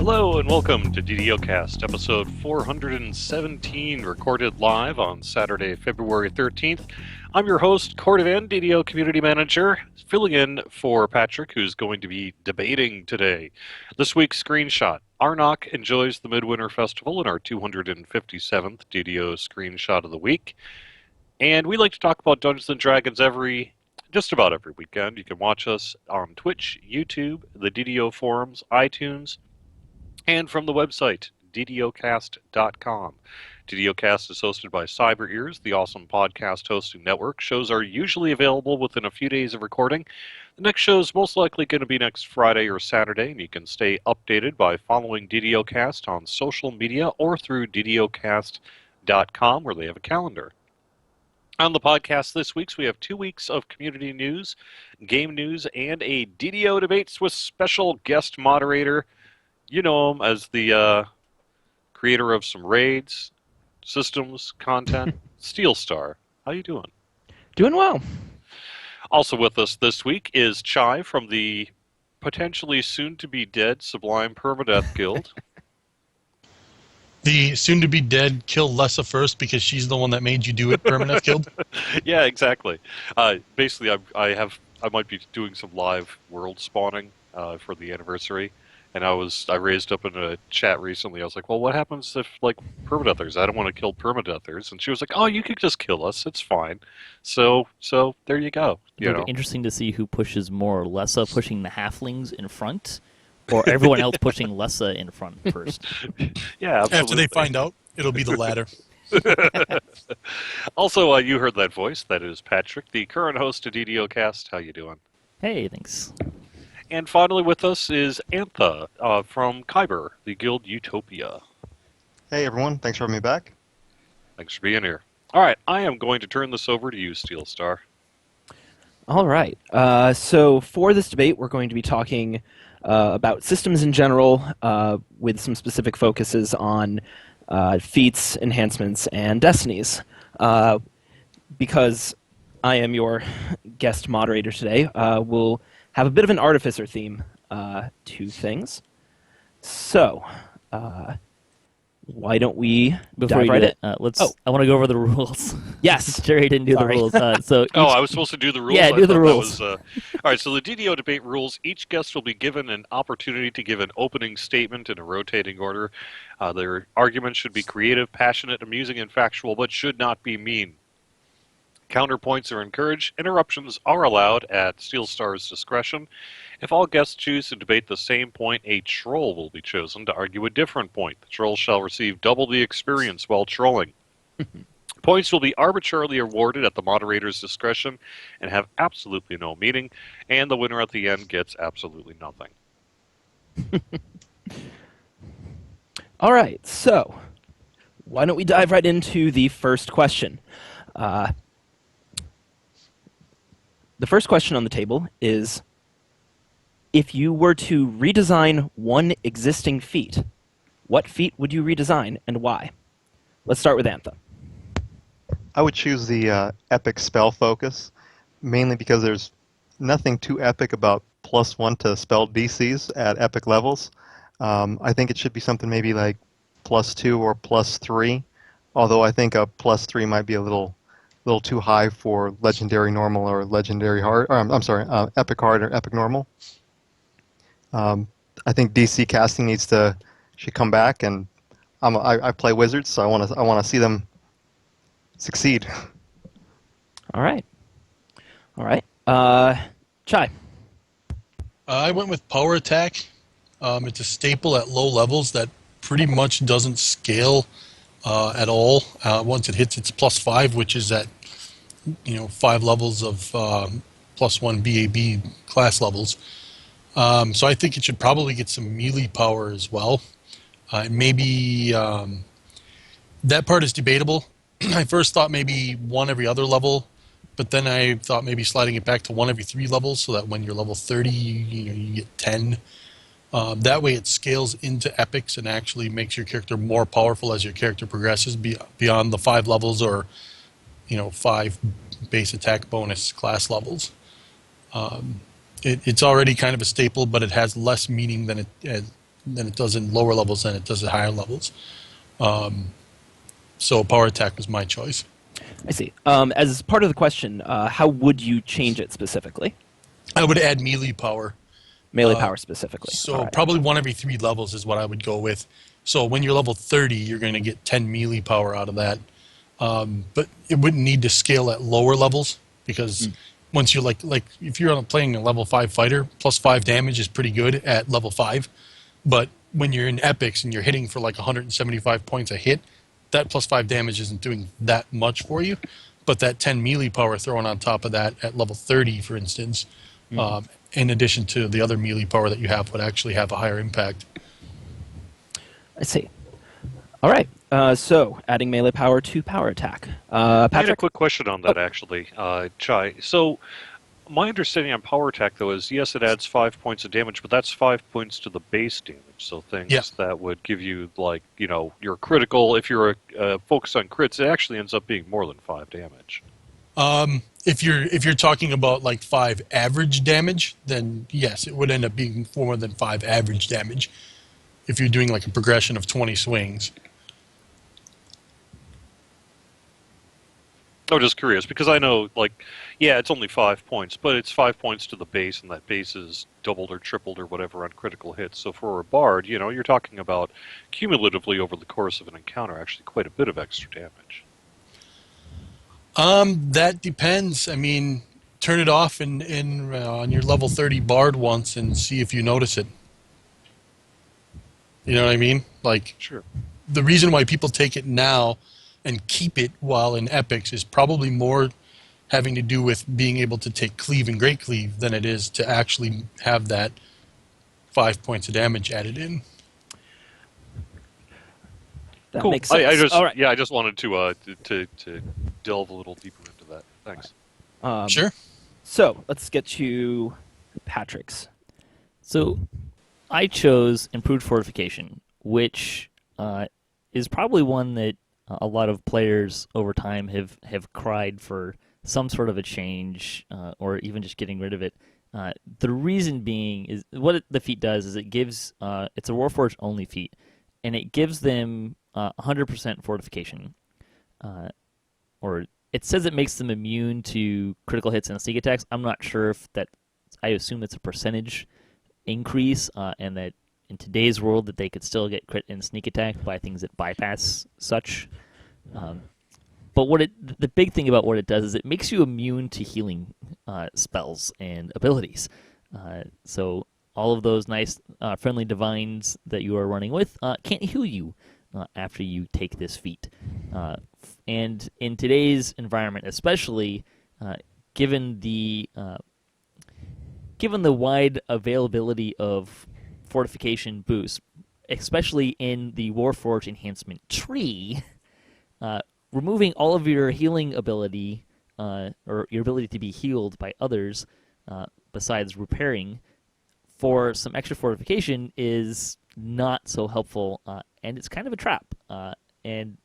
Hello and welcome to DDOCast, episode 417, recorded live on Saturday, February 13th. I'm your host, Cordovan, DDO Community Manager, filling in for Patrick, who's going to be debating today. This week's screenshot. Arnok enjoys the Midwinter Festival in our 257th DDO Screenshot of the Week. And we like to talk about Dungeons & Dragons just about every weekend. You can watch us on Twitch, YouTube, the DDO forums, iTunes, and from the website, DDOCast.com. DDOcast is hosted by Cyber Ears, the awesome podcast hosting network. Shows are usually available within a few days of recording. The next show is most likely going to be next Friday or Saturday, and you can stay updated by following DDOcast on social media or through DDOcast.com, where they have a calendar. On the podcast this week, we have 2 weeks of community news, game news, and a DDO Debates with special guest moderator. You know him as the creator of some raids, systems, content, Steelstar. How you doing? Doing well. Also with us this week is Chai from the potentially soon-to-be-dead Sublime Permadeath Guild. The soon-to-be-dead kill Lessa first because she's the one that made you do it, Permadeath Guild? Yeah, exactly. Basically, I might be doing some live world spawning for the anniversary. And I raised up in a chat recently, I was like, well, what happens if, permadeathers? I don't want to kill permadeathers. And she was like, oh, you could just kill us. It's fine. So there you go. It'll be interesting to see who pushes more. Lessa pushing the halflings in front, or everyone else pushing Lessa in front first. Yeah, absolutely. After they find out, it'll be the latter. Also, you heard that voice. That is Patrick, the current host of DDOcast. How you doing? Hey, thanks. And finally with us is Antha from Kyber, the guild Utopia. Hey everyone, thanks for having me back. Thanks for being here. All right, I am going to turn this over to you, Steelstar. All right. So for this debate, we're going to be talking about systems in general, with some specific focuses on feats, enhancements, and destinies. Because I am your guest moderator today, we'll have a bit of an artificer theme to things. So, why don't we dive right in? I want to go over the rules. Yes. Jerry didn't do the rules. I was supposed to do the rules? Yeah, do the rules. All right, so the DDO debate rules, each guest will be given an opportunity to give an opening statement in a rotating order. Their arguments should be creative, passionate, amusing, and factual, but should not be mean. Counterpoints are encouraged. Interruptions are allowed at Steelstar's discretion. If all guests choose to debate the same point, a troll will be chosen to argue a different point. The troll shall receive double the experience while trolling. Points will be arbitrarily awarded at the moderator's discretion and have absolutely no meaning, and the winner at the end gets absolutely nothing. All right, so why don't we dive right into the first question? The first question on the table is, if you were to redesign one existing feat, what feat would you redesign and why? Let's start with Antha. I would choose the epic spell focus, mainly because there's nothing too epic about +1 to spell DCs at epic levels. I think it should be something maybe like +2 or +3, although I think a +3 might be a little too high for legendary normal or legendary hard. Or, I'm sorry, epic hard or epic normal. I think DC casting should come back, and I play wizards, so I want to see them succeed. All right. Chai. I went with power attack. It's a staple at low levels that pretty much doesn't scale at all. Once it hits its +5, which is at 5 levels of +1 BAB class levels. So I think it should probably get some melee power as well. Maybe that part is debatable. I first thought maybe 1 every other level, but then I thought maybe sliding it back to 1 every 3 levels, so that when you're level 30, you get 10. That way it scales into epics and actually makes your character more powerful as your character progresses beyond the 5 levels or 5 base attack bonus class levels. It's already kind of a staple, but it has less meaning than than it does in lower levels than it does at higher levels. So power attack was my choice. I see. As part of the question, how would you change it specifically? I would add melee power. Melee power specifically. So All right. probably 1 every 3 levels is what I would go with. So when you're level 30, you're going to get 10 melee power out of that. But it wouldn't need to scale at lower levels because once you're like if you're playing a level 5 fighter, plus 5 damage is pretty good at level 5. But when you're in epics and you're hitting for like 175 points a hit, that plus 5 damage isn't doing that much for you. But that 10 melee power thrown on top of that at level 30, for instance, in addition to the other melee power that you have, would actually have a higher impact. I see. All right. So adding melee power to power attack. I had a Patrick? quick question on that, actually, Chai. So, my understanding on power attack, though, is yes, it adds 5 points of damage, but that's 5 points to the base damage. So things that would give you, like, your critical, if you're focused on crits, it actually ends up being more than 5 damage. If you're talking about like 5 average damage, then yes, it would end up being more than 5 average damage. If you're doing like a progression of 20 swings. I'm just curious, because I know, it's only 5 points, but it's 5 points to the base, and that base is doubled or tripled or whatever on critical hits. So for a bard, you're talking about cumulatively over the course of an encounter, actually quite a bit of extra damage. That depends. I mean, turn it off on your level 30 bard once and see if you notice it. You know what I mean? Sure. The reason why people take it now and keep it while in epics is probably more having to do with being able to take cleave and great cleave than it is to actually have that 5 points of damage added in. That Cool. makes sense. All right. I just wanted to delve a little deeper into that. Thanks. Sure. So let's get to Patrick's. So I chose improved fortification, which is probably one that a lot of players over time have cried for some sort of a change or even just getting rid of it. The reason being is what the feat does is it gives it's a Warforged only feat, and it gives them 100% fortification, or it says it makes them immune to critical hits and sneak attacks. I'm not sure if that. I assume it's a percentage increase, and that in today's world that they could still get crit and sneak attack by things that bypass such. But the big thing about what it does is it makes you immune to healing spells and abilities. So all of those nice friendly divines that you are running with can't heal you after you take this feat. And in today's environment, especially given the wide availability of fortification boosts, especially in the Warforged enhancement tree, removing all of your healing ability or your ability to be healed by others besides repairing for some extra fortification is not so helpful, and it's kind of a trap. And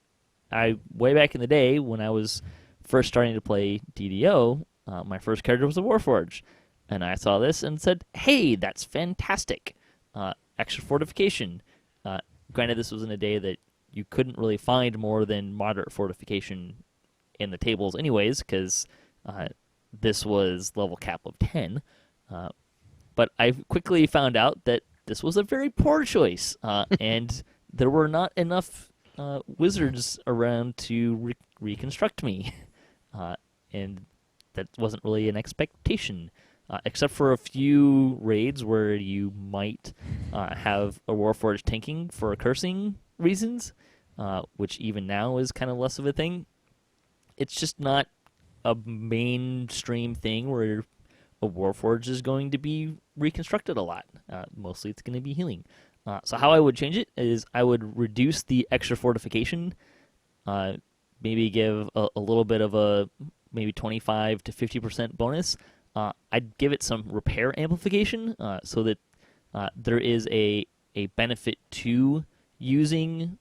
way back in the day when I was first starting to play DDO, my first character was a Warforged, and I saw this and said, hey, that's fantastic. Extra fortification. Granted, this was in a day that you couldn't really find more than moderate fortification in the tables anyways, because this was level cap of 10. But I quickly found out that this was a very poor choice, and there were not enough wizards around to reconstruct me. And that wasn't really an expectation. Except for a few raids where you might have a Warforged tanking for cursing reasons, which even now is kind of less of a thing. It's just not a mainstream thing where a Warforged is going to be reconstructed a lot. Mostly it's going to be healing. So how I would change it is I would reduce the extra fortification, maybe give a little bit of a maybe 25 to 50% bonus. I'd give it some repair amplification so that there is a benefit to using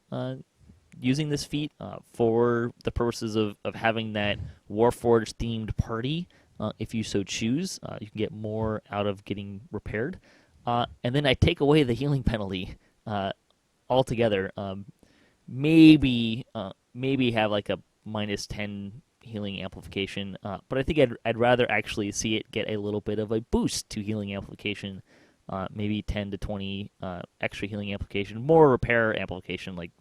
this feat for the purposes of having that Warforged themed party. If you so choose, you can get more out of getting repaired. And then I take away the healing penalty altogether. Maybe have like a -10 healing amplification, but I think I'd rather actually see it get a little bit of a boost to healing amplification, maybe 10 to 20 extra healing amplification, more repair amplification, like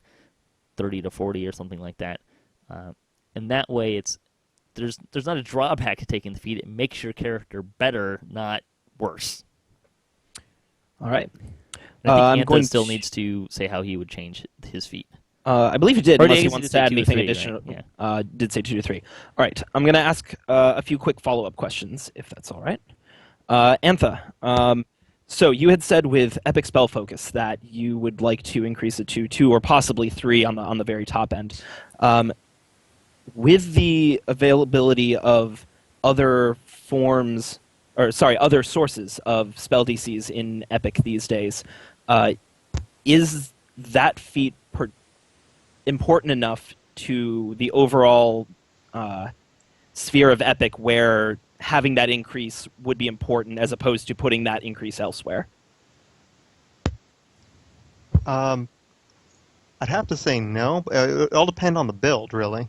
30 to 40 or something like that. And that way, there's not a drawback to taking the feat. It makes your character better, not worse. All right. And I think I'm Antha still needs to say how he would change his feat. I believe he did, Or unless I he guess wants did to add say 2 to anything 3, additional. right? Yeah. Did say 2 to 3. All right. I'm going to ask a few quick follow-up questions, if that's all right. Antha, so you had said with Epic Spell Focus that you would like to increase it to 2 or possibly 3 on the very top end. With the availability of other other sources of spell DCs in Epic these days, is that feat important enough to the overall sphere of Epic where having that increase would be important as opposed to putting that increase elsewhere? I'd have to say no. It all depends on the build, really.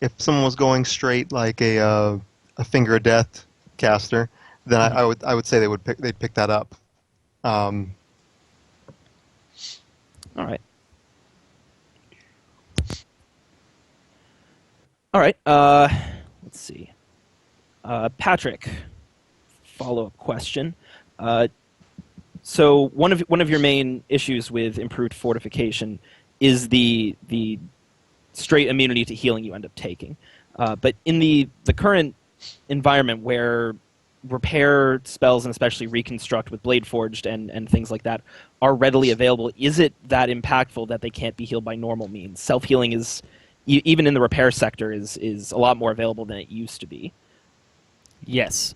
If someone was going straight like a Finger of Death caster, then I would say they'd pick that up. All right. All right. Let's see. Patrick, follow-up question. So one of your main issues with improved fortification is the straight immunity to healing you end up taking. But in the current environment where repair spells and especially reconstruct with Blade Forged and things like that are readily available, is it that impactful that they can't be healed by normal means? Self-healing is, even in the repair sector, is a lot more available than it used to be. Yes,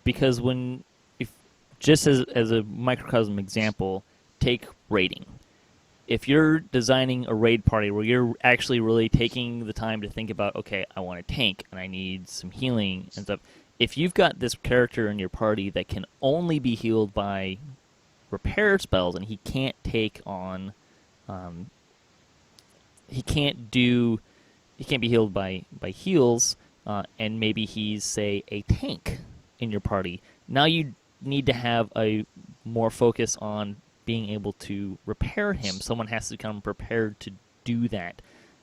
because just as a microcosm example, take raiding. If you're designing a raid party where you're actually really taking the time to think about, okay, I want a tank and I need some healing and stuff, if you've got this character in your party that can only be healed by repair spells and he can't take on, he can't be healed by heals, and maybe he's, say, a tank in your party, now you need to have a more focus on being able to repair him. Someone has to come prepared to do that.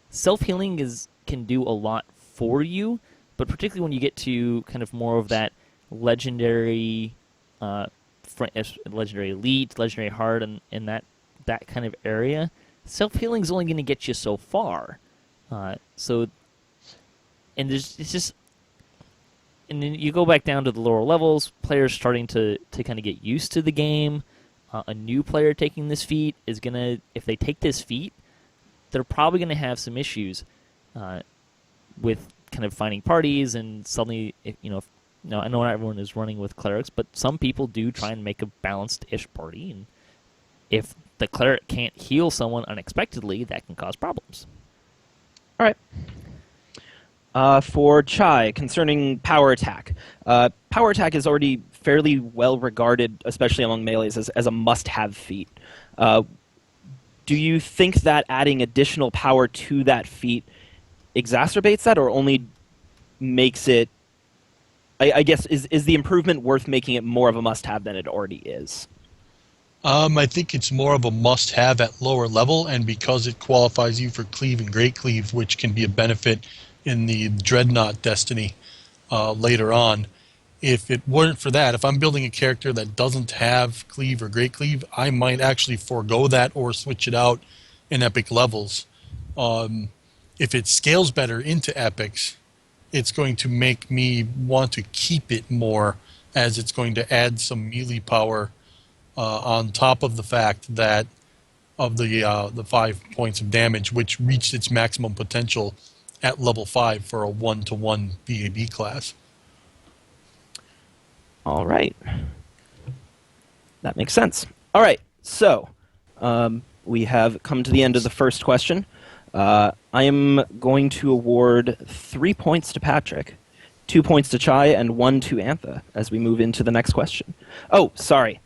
Self-healing can do a lot for you, but particularly when you get to kind of more of that legendary elite, legendary hard, and that kind of area, self-healing is only going to get you so far. And then you go back down to the lower levels, players starting to kind of get used to the game. A new player taking this feat is going to, if they take this feat, they're probably going to have some issues with kind of finding parties, and suddenly, I know not everyone is running with clerics, but some people do try and make a balanced-ish party, and if the cleric can't heal someone unexpectedly, that can cause problems. All right. For Chai, concerning power attack. Power attack is already fairly well regarded, especially among melees, as a must-have feat. Do you think that adding additional power to that feat exacerbates that, or only makes it... I guess, is the improvement worth making it more of a must-have than it already is? I think it's more of a must-have at lower level, and because it qualifies you for Cleave and Great Cleave, which can be a benefit in the Dreadnought Destiny later on. If it weren't for that, if I'm building a character that doesn't have Cleave or Great Cleave, I might actually forego that or switch it out in Epic levels. If it scales better into Epics, it's going to make me want to keep it more, as it's going to add some melee power on top of the fact that of the 5 points of damage, which reached its maximum potential at level 5 for a 1-to-1 BAB class. All right. That makes sense. All right, so we have come to the end of the first question. I am going to award 3 points to Patrick, 2 points to Chai, and 1 to Antha as we move into the next question. Oh, sorry.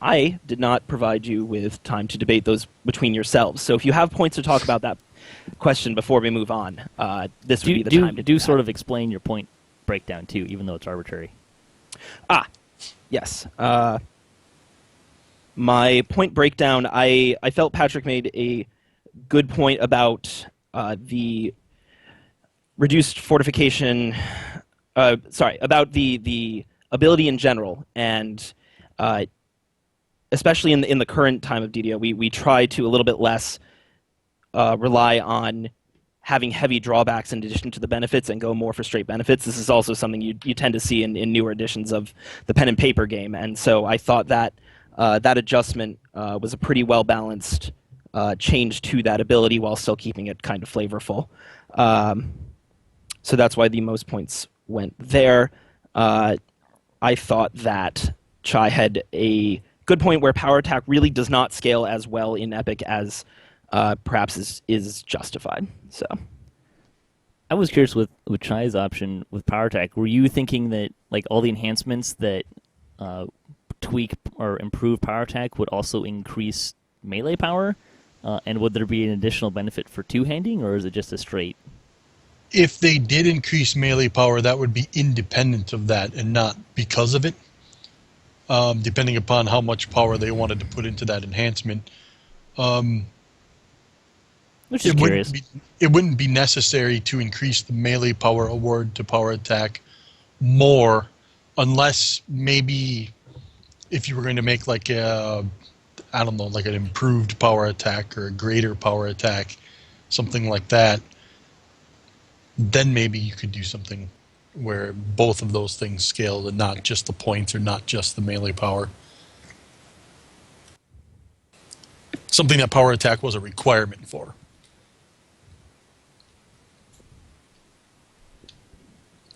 I did not provide you with time to debate those between yourselves. So if you have points to talk about that question before we move on, this would be the time to do that. sort of explain your point breakdown too, even though it's arbitrary. Yes. My point breakdown, I felt Patrick made a good point about the reduced fortification, about the ability in general, and especially in the current time of DDO, we try to a little bit less rely on having heavy drawbacks in addition to the benefits and go more for straight benefits. This is also something you tend to see in newer editions of the pen and paper game, and so I thought that that adjustment was a pretty well-balanced change to that ability while still keeping it kind of flavorful. So that's why the most points went there. I thought that Chai had a good point where power attack really does not scale as well in Epic as perhaps is justified. So I was curious with Chai's option with power attack. Were you thinking that like all the enhancements that tweak or improve power attack would also increase melee power? And would there be an additional benefit for two-handing, or is it just a straight? If they did increase melee power, that would be independent of that and not because of it, depending upon how much power they wanted to put into that enhancement. Which is curious. It wouldn't be necessary to increase the melee power award to power attack more, unless maybe if you were going to make like I don't know, like an improved power attack or a greater power attack, something like that, then maybe you could do something where both of those things scale and not just the points or not just the melee power. Something that power attack was a requirement for.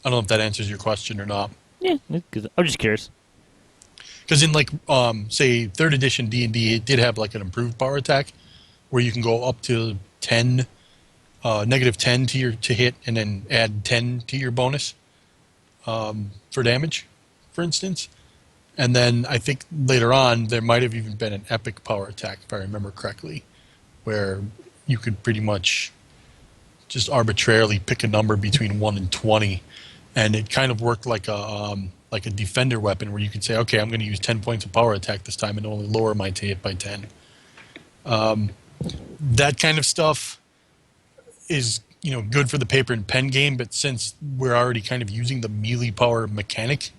I don't know if that answers your question or not. Yeah, I'm just curious. Because in like, say, 3rd edition D&D, it did have like an improved power attack where you can go up to 10, negative 10 to hit, and then add 10 to your bonus for damage, for instance. And then I think later on there might have even been an epic power attack, if I remember correctly, where you could pretty much just arbitrarily pick a number between 1 and 20, and it kind of worked like a defender weapon where you could say, okay, I'm going to use 10 points of power attack this time and only lower my hit by 10. That kind of stuff is, good for the paper and pen game, but since we're already kind of using the melee power mechanic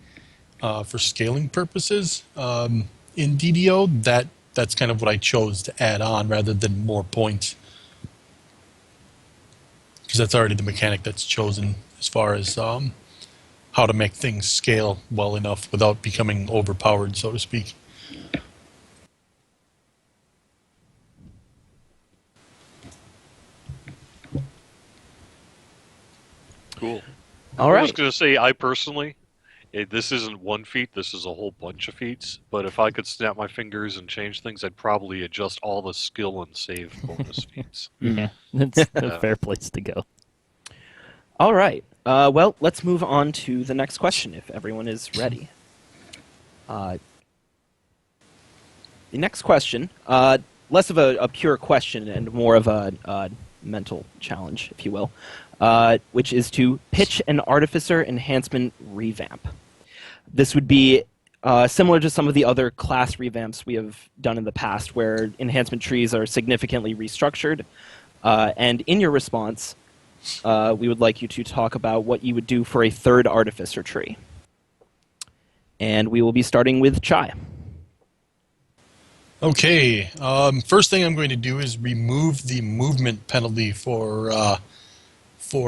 for scaling purposes in DDO, that's kind of what I chose to add on rather than more points. Because that's already the mechanic that's chosen as far as how to make things scale well enough without becoming overpowered, so to speak. Cool. all right. I was going to say, I personally, this isn't one feat, this is a whole bunch of feats, but if I could snap my fingers and change things, I'd probably adjust all the skill and save bonus feats. Yeah, that's a fair place to go. All right. Well, let's move on to the next question if everyone is ready. The next question, less of a pure question and more of a mental challenge, if you will, which is to pitch an artificer enhancement revamp. This would be similar to some of the other class revamps we have done in the past, where enhancement trees are significantly restructured. And in your response, we would like you to talk about what you would do for a 3rd artificer tree. And we will be starting with Chai. Okay. First thing I'm going to do is remove the movement penalty for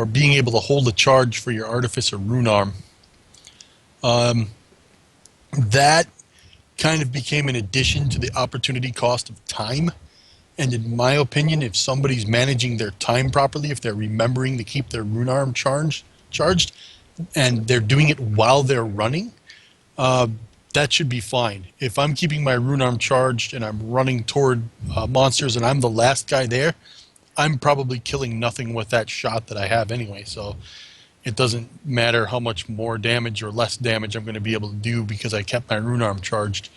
being able to hold a charge for your artificer rune arm. That kind of became an addition to the opportunity cost of time. And in my opinion, if somebody's managing their time properly, if they're remembering to keep their rune arm charged, and they're doing it while they're running, that should be fine. If I'm keeping my rune arm charged and I'm running toward monsters and I'm the last guy there, I'm probably killing nothing with that shot that I have anyway. So it doesn't matter how much more damage or less damage I'm going to be able to do because I kept my rune arm charged.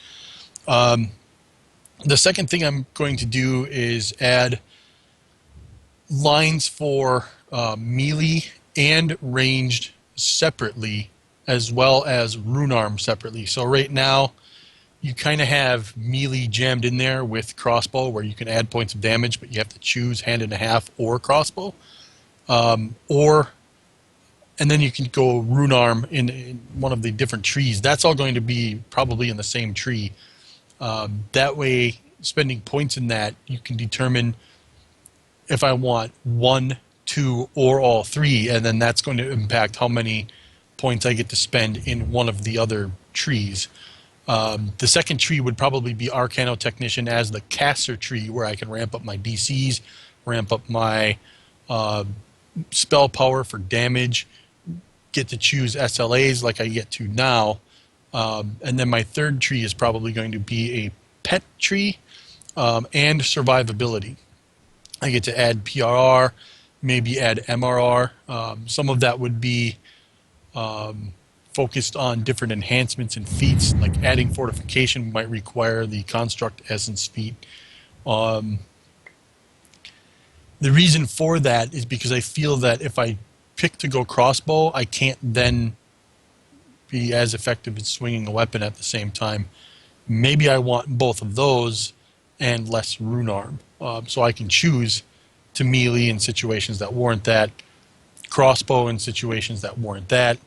The second thing I'm going to do is add lines for melee and ranged separately, as well as rune arm separately. So right now, you kind of have melee jammed in there with crossbow, where you can add points of damage, but you have to choose hand and a half or crossbow, and then you can go rune arm in one of the different trees. That's all going to be probably in the same tree. That way, spending points in that, you can determine if I want 1, 2, or all 3, and then that's going to impact how many points I get to spend in one of the other trees. The second tree would probably be Arcano-Technician as the caster tree, where I can ramp up my DCs, ramp up my spell power for damage, get to choose SLAs like I get to now. And then my third tree is probably going to be a pet tree and survivability. I get to add PRR, maybe add MRR. Some of that would be focused on different enhancements and feats, like adding fortification might require the construct essence feat. The reason for that is because I feel that if I pick to go crossbow, I can't then be as effective at swinging a weapon at the same time. Maybe I want both of those and less rune arm. So I can choose to melee in situations that warrant that, crossbow in situations that warrant that,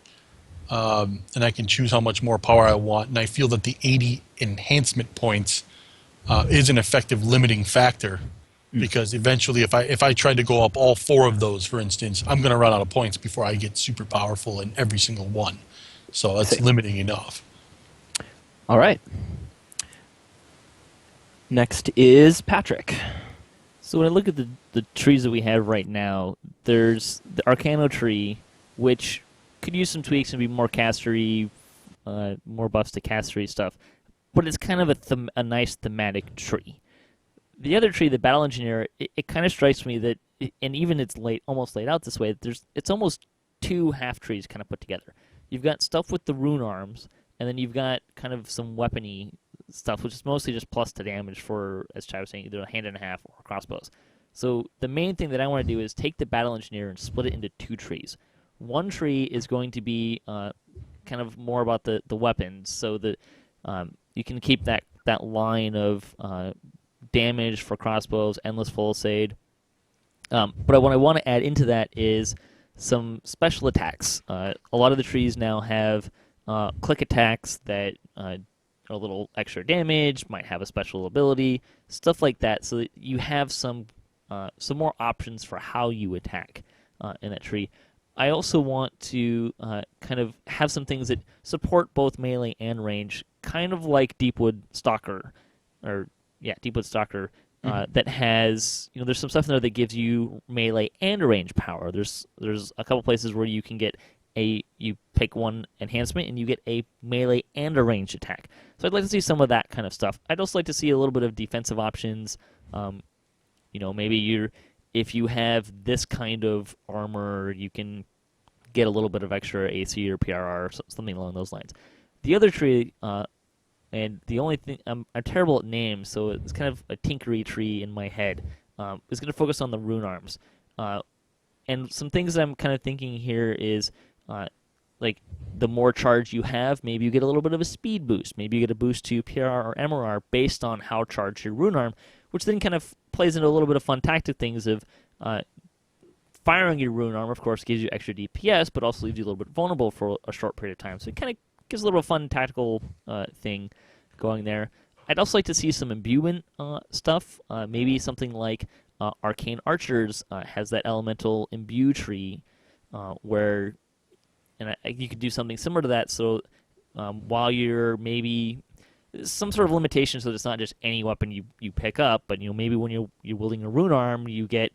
and I can choose how much more power I want. And I feel that the 80 enhancement points is an effective limiting factor, because eventually if I try to go up all 4 of those, for instance, I'm going to run out of points before I get super powerful in every single one. So that's limiting enough. All right. Next is Patrick. So when I look at the trees that we have right now, there's the Arcano tree, which could use some tweaks and be more castery, more buffs to castery stuff, but it's kind of a nice thematic tree. The other tree, the Battle Engineer, it kind of strikes me that, and even it's almost laid out this way, it's almost 2 half trees kind of put together. You've got stuff with the rune arms, and then you've got kind of some weapony stuff, which is mostly just plus to damage for, as Chad was saying, either a hand and a half or crossbows. So the main thing that I want to do is take the Battle Engineer and split it into 2 trees. One tree is going to be kind of more about the weapons, so that you can keep that line of damage for crossbows, endless Palisade. But what I want to add into that is some special attacks. A lot of the trees now have click attacks that are a little extra damage, might have a special ability, stuff like that, so that you have some more options for how you attack in that tree. I also want to kind of have some things that support both melee and range, kind of like Deepwood Stalker, that has, there's some stuff in there that gives you melee and range power. There's a couple places where you can get you pick one enhancement and you get a melee and a ranged attack. So I'd like to see some of that kind of stuff. I'd also like to see a little bit of defensive options. Maybe if you have this kind of armor, you can get a little bit of extra AC or PRR or something along those lines. The other tree, and the only thing, I'm terrible at names, so it's kind of a tinkery tree in my head, is going to focus on the rune arms. And some things that I'm kind of thinking here is, like, the more charge you have, maybe you get a little bit of a speed boost. Maybe you get a boost to PRR or MRR based on how charged your rune arm, which then kind of plays into a little bit of fun tactic things of firing your rune arm, of course, gives you extra DPS, but also leaves you a little bit vulnerable for a short period of time. So it kind of gives a little fun tactical thing going there. I'd also like to see some imbuement stuff. Maybe something like Arcane Archers has that elemental imbue tree where you could do something similar to that. So while you're maybe some sort of limitation, so that it's not just any weapon you pick up, but maybe when you're wielding a rune arm, you get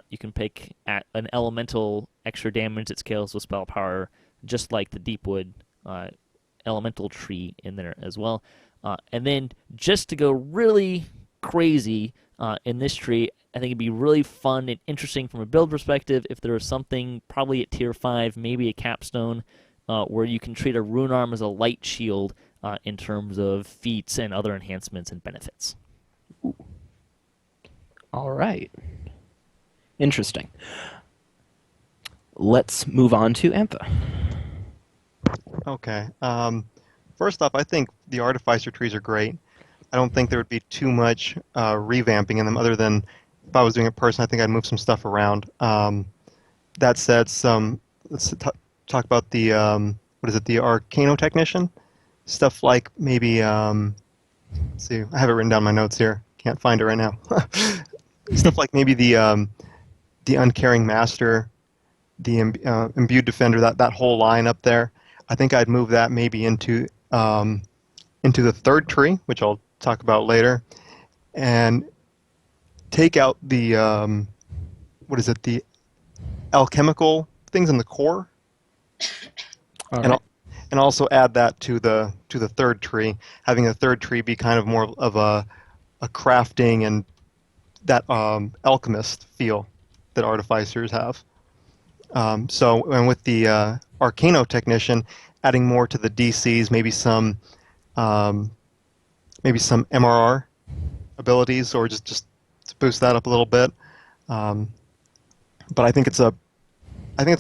you can pick at an elemental extra damage that scales with spell power, just like the Deepwood elemental tree in there as well. And then just to go really crazy in this tree, I think it'd be really fun and interesting from a build perspective if there was something probably at tier 5, maybe a capstone, where you can treat a rune arm as a light shield in terms of feats and other enhancements and benefits. All right. Interesting. Let's move on to Antha. Okay. First off, I think the artificer trees are great. I don't think there would be too much revamping in them, other than if I was doing it personally, I think I'd move some stuff around. That said, let's talk about the what is it? The Arcano Technician stuff, like maybe. Let's see, I have it written down in my notes here. Can't find it right now. Stuff like maybe the Uncaring Master, the Imbued Defender, that whole line up there. I think I'd move that maybe into the third tree, which I'll talk about later, and take out the what is it? The alchemical things in the core, and also add that to the third tree. Having the third tree be kind of more of a crafting and that alchemist feel that artificers have. And with the Arcano Technician, adding more to the DCs, maybe some MRR abilities, or just to boost that up a little bit. But I think it's a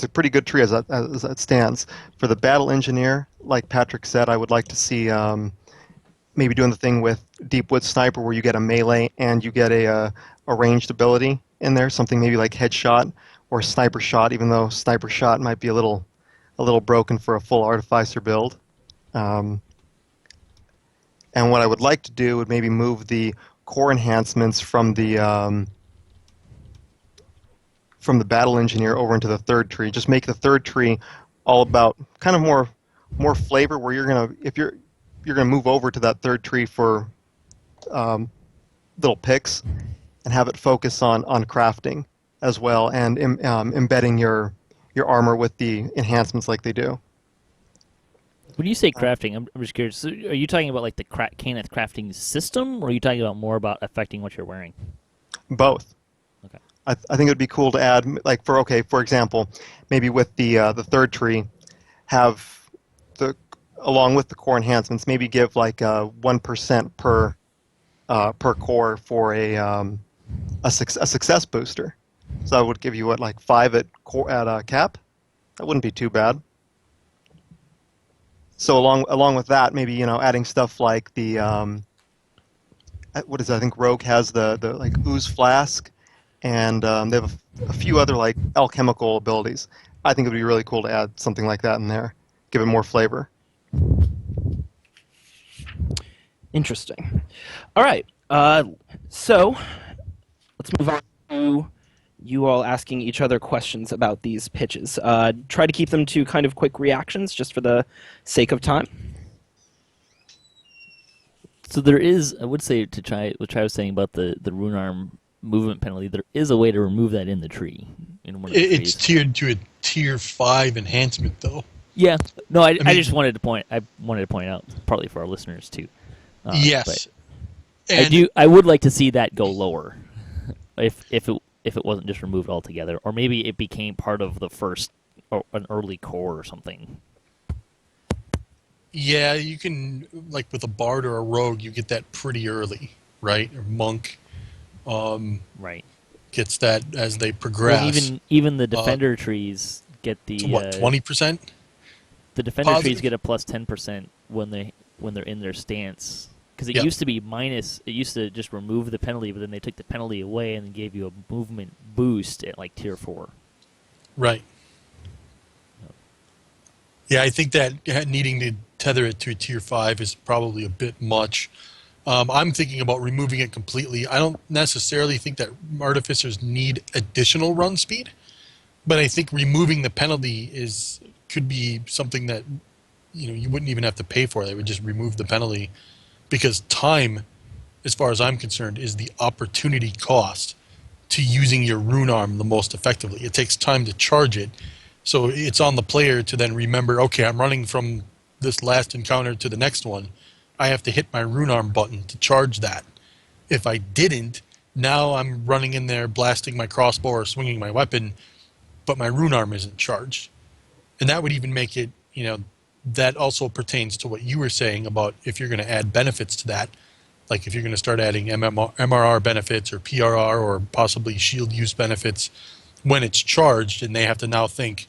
pretty good tree as it stands. For the Battle Engineer, like Patrick said, I would like to see maybe doing the thing with Deepwood Sniper, where you get a melee and you get a ranged ability in there, something maybe like Headshot or Sniper Shot, even though Sniper Shot might be a little broken for a full Artificer build. And what I would like to do would maybe move the core enhancements from the Battle Engineer over into the third tree. Just make the third tree all about kind of more flavor, where if you're gonna move over to that third tree for little picks, and have it focus on crafting as well, and embedding your armor with the enhancements like they do. When you say crafting, I'm just curious. So are you talking about like the Kenneth crafting system, or are you talking about more about affecting what you're wearing? Both. Okay. I think it would be cool to add, like for example, maybe with the third tree, have along with the core enhancements, maybe give like 1% per core for a success booster. So that would give you what, like 5 at cap. That wouldn't be too bad. So along with that, maybe adding stuff like the what is it? I think Rogue has the like ooze flask, and they have a few other like alchemical abilities. I think it would be really cool to add something like that in there, give it more flavor. Interesting. All right. So let's move on to you all asking each other questions about these pitches. Try to keep them to kind of quick reactions, just for the sake of time. So there is, I would say, to try what I was saying about the rune arm movement penalty, there is a way to remove that in the tree. In one of the It's trees. tiered to a tier 5 enhancement, though. Yeah. No, I mean- just wanted to point out, partly for our listeners too. Yes. But I would like to see that go lower, if it wasn't just removed altogether, or maybe it became part of the first or an early core or something. Yeah, you can, like with a bard or a rogue, you get that pretty early, right? Or monk Right. gets that as they progress. Well, even the defender trees get the So what, 20%? The defender trees Positive? get a plus 10% when they're in their stance. Because it Yep. used to be minus. It used to just remove the penalty, but then they took the penalty away and gave you a movement boost at like tier 4. Right. Yeah, I think that needing to tether it to a tier 5 is probably a bit much. I'm thinking about removing it completely. I don't necessarily think that artificers need additional run speed, but I think removing the penalty could be something that you wouldn't even have to pay for. They would just remove the penalty, because time, as far as I'm concerned, is the opportunity cost to using your rune arm the most effectively. It takes time to charge it, so it's on the player to then remember, okay, I'm running from this last encounter to the next one. I have to hit my rune arm button to charge that. If I didn't, now I'm running in there blasting my crossbow or swinging my weapon, but my rune arm isn't charged. And that would even make it, that also pertains to what you were saying about if you're going to add benefits to that. Like if you're going to start adding MRR benefits or PRR or possibly shield use benefits when it's charged, and they have to now think,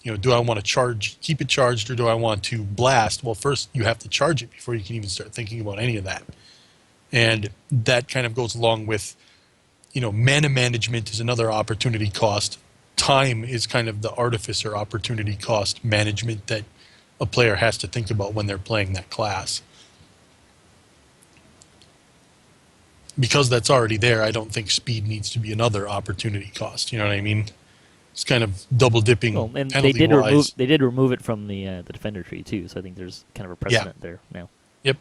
do I want to keep it charged, or do I want to blast? Well, first you have to charge it before you can even start thinking about any of that. And that kind of goes along with, mana management is another opportunity cost. Time is kind of the artificer opportunity cost management that a player has to think about when they're playing that class. Because that's already there, I don't think speed needs to be another opportunity cost. You know what I mean? It's kind of double dipping. Well, and penalty-wise. they did remove it from the defender tree too, so I think there's kind of a precedent there now. Yep.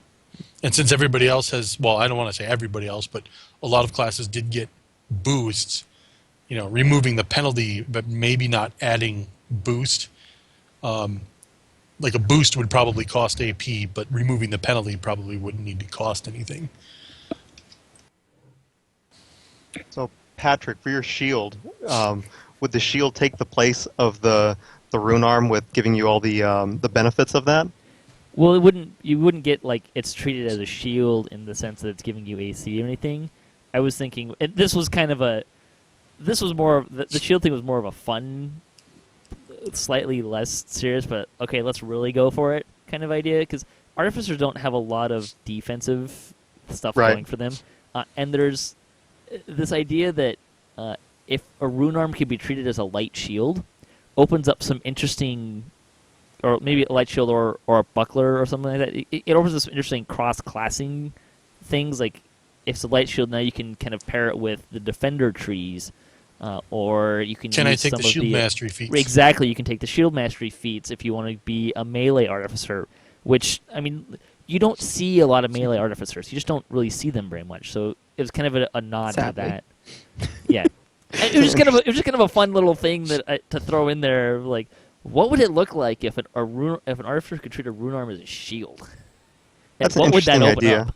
And since everybody else has, well, I don't want to say everybody else, but a lot of classes did get boosts, removing the penalty, but maybe not adding boost. Like a boost would probably cost AP, but removing the penalty probably wouldn't need to cost anything. So, Patrick, for your shield, would the shield take the place of the rune arm with giving you all the benefits of that? Well, you wouldn't get like it's treated as a shield in the sense that it's giving you AC or anything. I was thinking this was more of the shield thing was more of a fun, slightly less serious, but okay, let's really go for it kind of idea, because artificers don't have a lot of defensive stuff going for them, and there's this idea that if a rune arm can be treated as a light shield, opens up some interesting, or maybe a light shield or a buckler or something like that. It opens up some interesting cross-classing things. Like if it's a light shield, now you can kind of pair it with the defender trees, or you can. Can I use take some the of shield mastery feats? Exactly, you can take the shield mastery feats if you want to be a melee artificer. Which you don't see a lot of melee artificers. You just don't really see them very much. So it was kind of a nod to that. Yeah, it was just kind of a fun little thing that to throw in there. Like, what would it look like if an artificer could treat a rune arm as a shield? That's an interesting idea.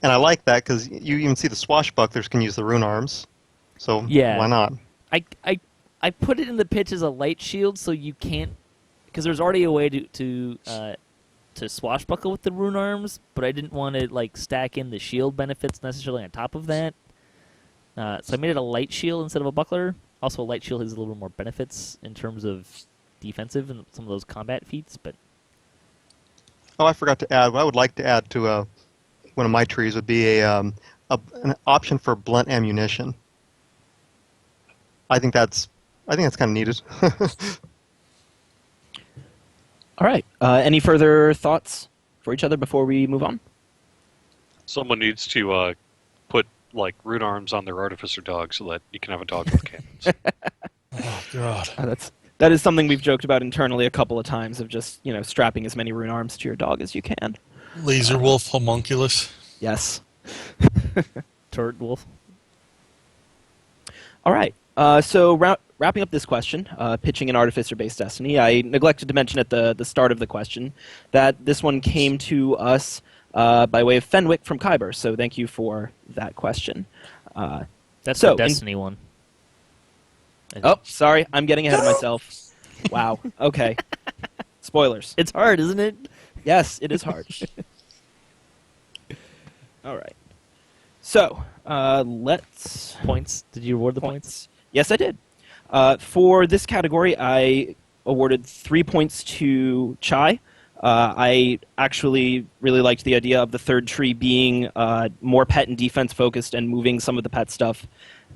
And I like that because you even see the swashbucklers can use the rune arms. So why not? I put it in the pitch as a light shield, so you can't, because there's already a way to swashbuckle with the rune arms, but I didn't want to stack in the shield benefits necessarily on top of that. So I made it a light shield instead of a buckler. Also, a light shield has a little more benefits in terms of defensive and some of those combat feats. But I forgot to add. What I would like to add to one of my trees would be an option for blunt ammunition. I think that's kind of needed. All right. Any further thoughts for each other before we move on? Someone needs to put rune arms on their artificer dog so that you can have a dog with cannons. Oh God. That is something we've joked about internally a couple of times, of just strapping as many rune arms to your dog as you can. Laser wolf homunculus. Yes. turret wolf. All right. So wrapping up this question, pitching an artificer-based destiny, I neglected to mention at the start of the question that this one came to us by way of Fenwick from Kyber. So thank you for that question. That's the destiny one. Oh, sorry. I'm getting ahead of myself. Wow. Okay. Spoilers. It's hard, isn't it? Yes, it is hard. All right. So, let's... Points. Did you award the points? Yes, I did. For this category, I awarded 3 points to Chai. I actually really liked the idea of the third tree being more pet and defense focused and moving some of the pet stuff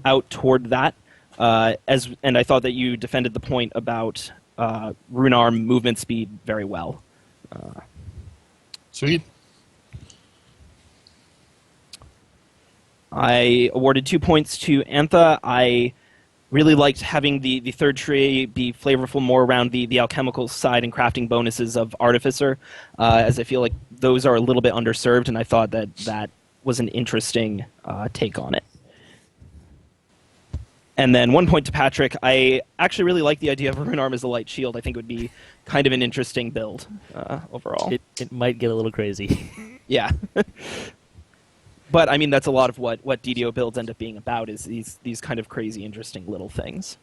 out toward that. And I thought that you defended the point about rune arm movement speed very well. Sweet. I awarded 2 points to Antha. I really liked having the third tree be flavorful more around the alchemical side and crafting bonuses of Artificer, as I feel like those are a little bit underserved, and I thought that was an interesting take on it. And then 1 point to Patrick. I actually really like the idea of a rune arm as a light shield. I think it would be kind of an interesting build overall. It might get a little crazy. Yeah. But, I mean, that's a lot of what DDO builds end up being about, is these kind of crazy, interesting little things.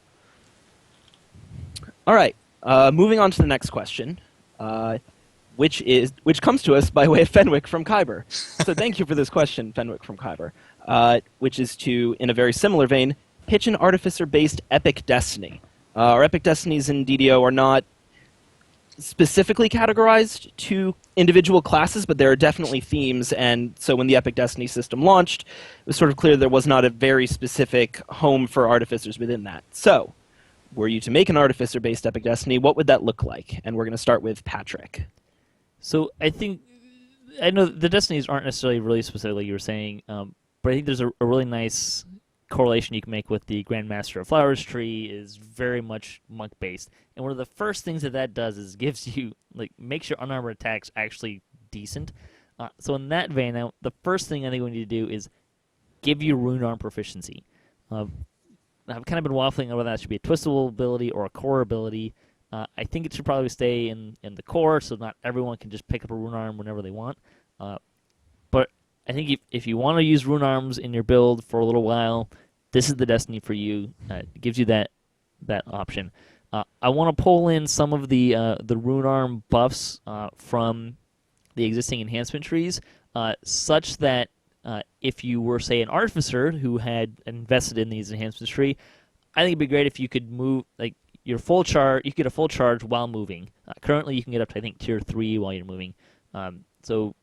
All right. Moving on to the next question. which comes to us by way of Fenwick from Kyber. So thank you for this question, Fenwick from Kyber. Which is to, in a very similar vein, pitch an artificer-based epic destiny. Our epic destinies in DDO are not specifically categorized to individual classes, but there are definitely themes, and so when the Epic Destiny system launched, it was sort of clear there was not a very specific home for artificers within that. So, were you to make an artificer-based Epic Destiny, what would that look like? And we're going to start with Patrick. So I know the destinies aren't necessarily really specific, like you were saying, but I think there's a really nice correlation you can make with the Grandmaster of Flowers tree is very much monk-based. And one of the first things that does is gives you, makes your unarmored attacks actually decent. So in that vein, now, the first thing I think we need to do is give you rune arm proficiency. I've kind of been waffling over whether that should be a twistable ability or a core ability. I think it should probably stay in the core, so not everyone can just pick up a rune arm whenever they want. But I think if you want to use rune arms in your build for a little while, this is the destiny for you. It gives you that option. I want to pull in some of the rune arm buffs from the existing enhancement trees, such that if you were, say, an artificer who had invested in these enhancements tree, I think it'd be great if you could move your full charge. You get a full charge while moving. Currently, you can get up to I think tier 3 while you're moving. So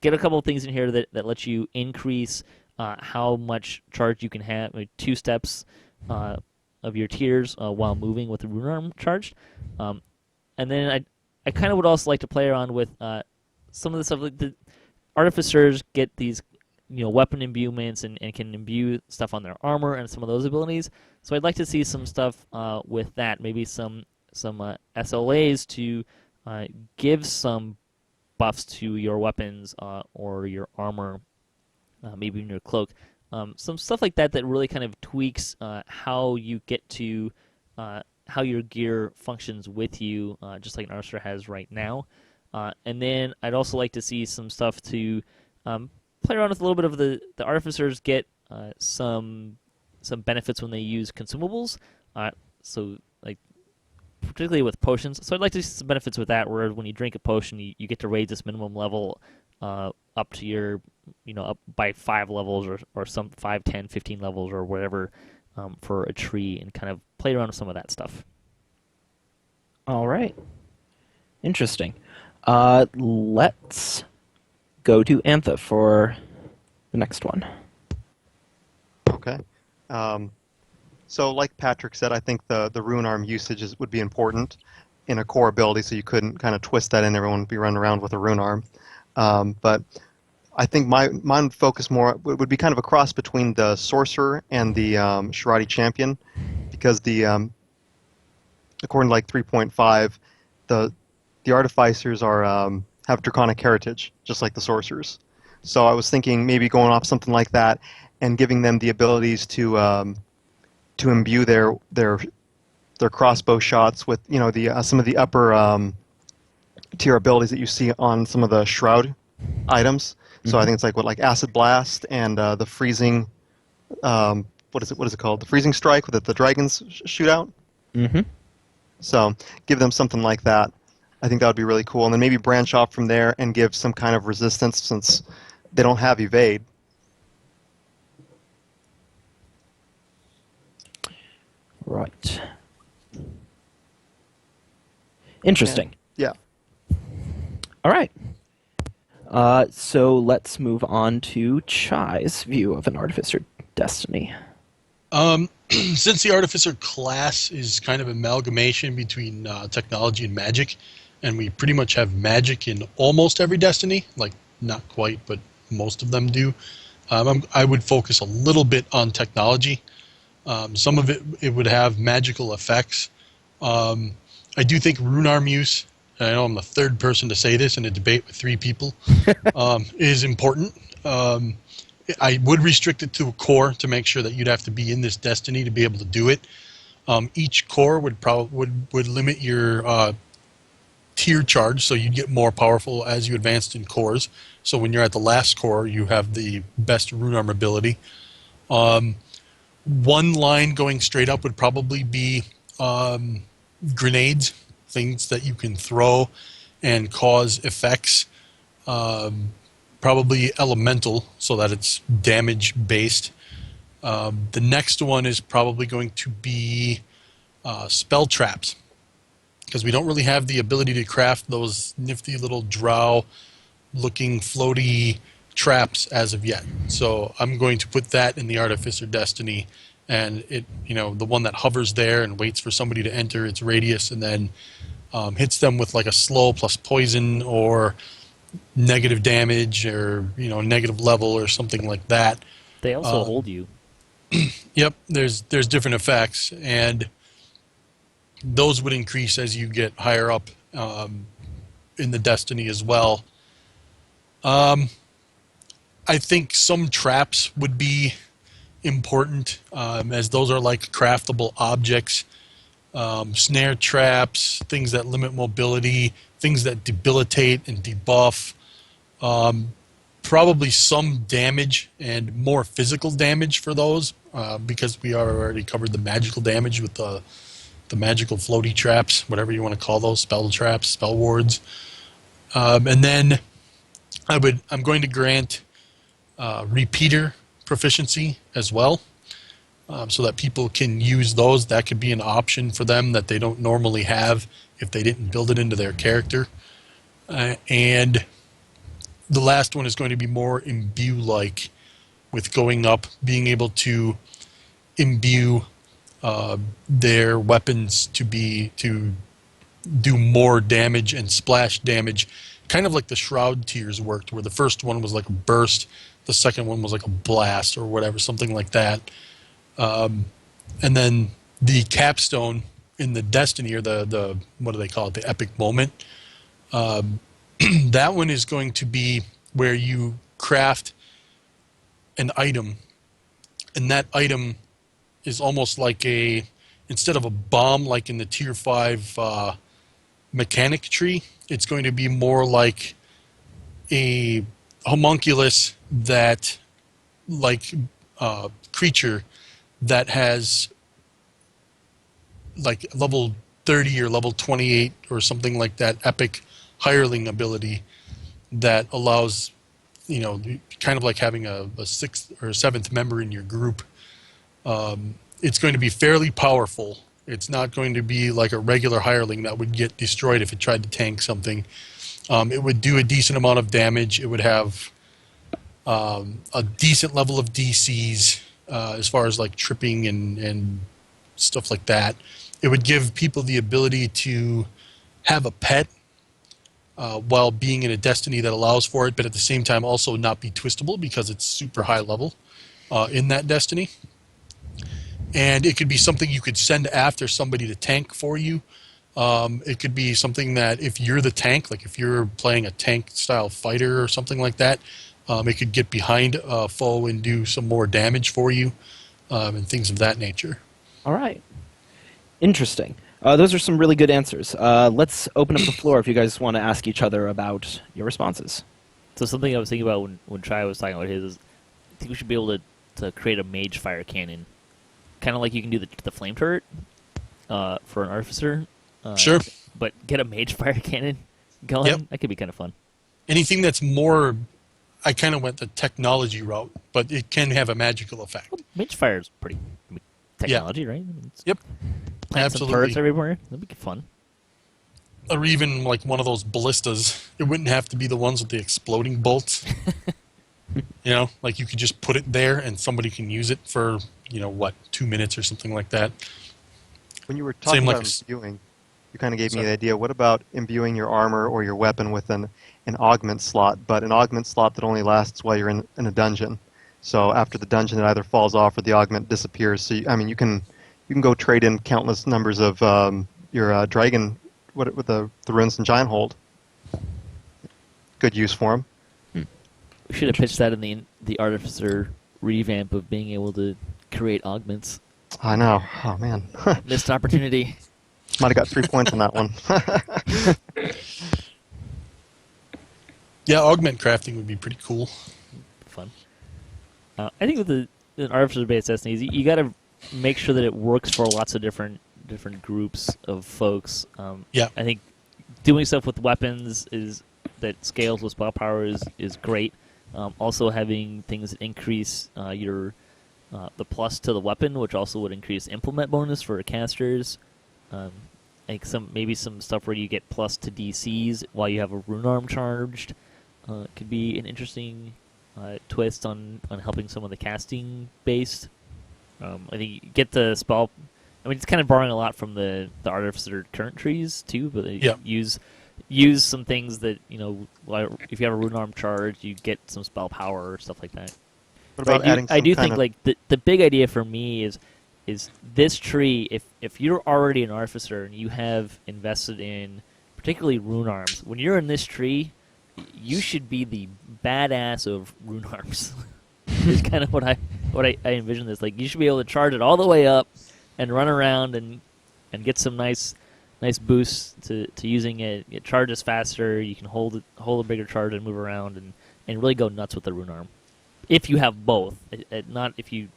get a couple of things in here that let you increase how much charge you can have, 2 steps of your tiers while moving with the rune arm charged. And then I kind of would also like to play around with some of the stuff. Like the artificers get these weapon imbuements and can imbue stuff on their armor and some of those abilities. So I'd like to see some stuff with that, maybe some SLAs to give some buffs to your weapons or your armor, maybe in your cloak. Some stuff like that really kind of tweaks how you get to how your gear functions with you, just like an artificer has right now. And then I'd also like to see some stuff to play around with a little bit of the artificers get some benefits when they use consumables. So particularly with potions. So I'd like to see some benefits with that, where when you drink a potion, you get to raise this minimum level up to your, up by 5 levels or some 5, 10, 15 levels or whatever for a tree, and kind of play around with some of that stuff. All right. Interesting. Let's go to Antha for the next one. Okay. So like Patrick said, I think the rune arm usage would be important in a core ability, so you couldn't kind of twist that in. Everyone would be running around with a rune arm. But I think my focus more would be kind of a cross between the sorcerer and the Shirati champion, because according to 3.5, the artificers have draconic heritage, just like the sorcerers. So I was thinking maybe going off something like that and giving them the abilities to imbue their crossbow shots with some of the upper tier abilities that you see on some of the shroud items. So I think it's like acid blast and the freezing. What is it called? The freezing strike that the dragons shoot out. Mm-hmm. So give them something like that. I think that would be really cool, and then maybe branch off from there and give some kind of resistance, since they don't have evade. Right. Interesting. Yeah. All right. So let's move on to Chai's view of an Artificer Destiny. Since the Artificer class is kind of an amalgamation between technology and magic, and we pretty much have magic in almost every Destiny, not quite, but most of them do, I would focus a little bit on technology. Some of it would have magical effects. I do think rune arm use, and I know I'm the third person to say this in a debate with 3 people, is important. I would restrict it to a core to make sure that you'd have to be in this Destiny to be able to do it. Each core would limit your tier charge, so you'd get more powerful as you advanced in cores. So when you're at the last core, you have the best rune arm ability. One line going straight up would probably be grenades, things that you can throw and cause effects. Probably elemental, so that it's damage based. The next one is probably going to be spell traps, because we don't really have the ability to craft those nifty little drow looking floaty traps as of yet. So I'm going to put that in the Artificer Destiny, and it, the one that hovers there and waits for somebody to enter its radius, and then hits them with like a slow plus poison or negative damage or negative level or something like that. They also hold you. Yep, there's different effects, and those would increase as you get higher up in the Destiny as well. I think some traps would be important, as those are like craftable objects. Snare traps, things that limit mobility, things that debilitate and debuff. Probably some damage and more physical damage for those, because we already covered the magical damage with the magical floaty traps, whatever you want to call those, spell traps, spell wards. And then I'm going to grant repeater proficiency as well, so that people can use those. That could be an option for them that they don't normally have if they didn't build it into their character. And the last one is going to be more imbue-like, with going up, being able to imbue their weapons to do more damage and splash damage, kind of like the Shroud tiers worked, where the first one was like a burst, the second one was like a blast or whatever, something like that. And then the capstone in the Destiny, or the what do they call it, the epic moment, that one is going to be where you craft an item, and that item is almost like instead of a bomb like in the tier 5 mechanic tree, it's going to be more like a homunculus that creature that has like level 30 or level 28 or something like that epic hireling ability that allows, kind of like having a sixth or seventh member in your group. It's going to be fairly powerful. It's not going to be like a regular hireling that would get destroyed if it tried to tank something. It would do a decent amount of damage. It would have a decent level of DCs as far as like tripping and stuff like that. It would give people the ability to have a pet while being in a Destiny that allows for it, but at the same time also not be twistable because it's super high level in that Destiny. And it could be something you could send after somebody to tank for you. It could be something that if you're the tank, like if you're playing a tank style fighter or something like that, it could get behind a foe and do some more damage for you, and things of that nature. All right. Interesting. Those are some really good answers. Let's open up the floor if you guys want to ask each other about your responses. So something I was thinking about when Try was talking about his is, I think we should be able to create a mage fire cannon, kind of like you can do the flame turret for an artificer. Sure. But get a mage fire cannon going. Yep. That could be kind of fun. Anything that's more, I kind of went the technology route, but it can have a magical effect. Well, mage fire is pretty technology, right? I mean, Yep. plant some Absolutely. turrets everywhere. That'd be fun. Or even like one of those ballistas. It wouldn't have to be the ones with the exploding bolts. Like you could just put it there and somebody can use it for, 2 minutes or something like that. When you were talking Same about like imbuing, you kind of gave me Sorry. the idea. What about imbuing your armor or your weapon with an augment slot, but an augment slot that only lasts while you're in a dungeon? So after the dungeon, it either falls off or the augment disappears. So you can go trade in countless numbers of your dragon with the runes and giant hold. Good use for them. We should have pitched that in the artificer revamp of being able to create augments. I know. Oh man, Missed opportunity. might have got 3 points on that one. Yeah, augment crafting would be pretty cool. Fun. I think with an artificer-based destinies, you got to make sure that it works for lots of different groups of folks. Yeah. I think doing stuff with weapons that scales with spell power is great. Also having things that increase your the plus to the weapon, which also would increase implement bonus for casters. Like maybe some stuff where you get plus to DCs while you have a rune arm charged. Could be an interesting twist on helping some of the casting based. I think you get the spell. I mean, it's kind of borrowing a lot from the artificer current trees too, but they use some things that if you have a rune arm charged, you get some spell power or stuff like that. What about adding some I do kind think of... like the big idea for me is this tree. If you're already an artificer and you have invested in particularly rune arms, when you're in this tree, you should be the badass of rune arms. Is kind of what I envision this. Like you should be able to charge it all the way up and run around and get some nice boosts to using it. It charges faster. You can hold a bigger charge and move around and really go nuts with the rune arm. If you have both, not if you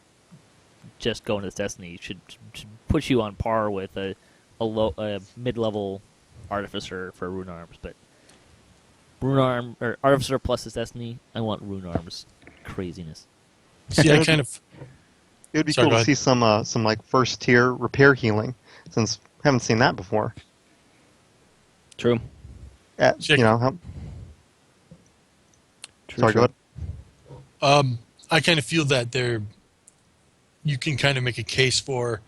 just go into this Destiny, it should push you on par with a mid-level artificer for rune arms. But rune arm or artificer plus this Destiny, I want rune arms craziness. See, I kind of. It would be Sorry, cool go to ahead. see some like first tier repair healing, since I haven't seen that before. True. Check. You know, how, True. sorry, go ahead. I kind of feel that you can kind of make a case for,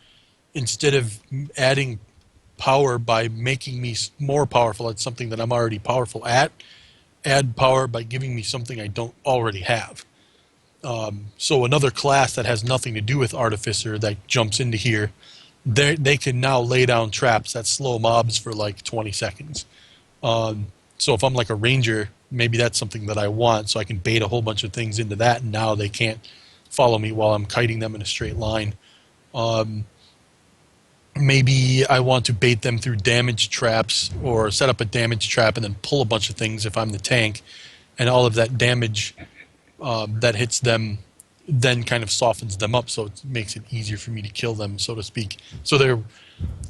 instead of adding power by making me more powerful at something that I'm already powerful at, add power by giving me something I don't already have. So another class that has nothing to do with Artificer that jumps into here, they can now lay down traps that slow mobs for like 20 seconds. So if I'm like a ranger, maybe that's something that I want, so I can bait a whole bunch of things into that, and now they can't follow me while I'm kiting them in a straight line. Maybe I want to bait them through damage traps, or set up a damage trap and then pull a bunch of things if I'm the tank, and all of that damage that hits them then kind of softens them up, so it makes it easier for me to kill them, so to speak. So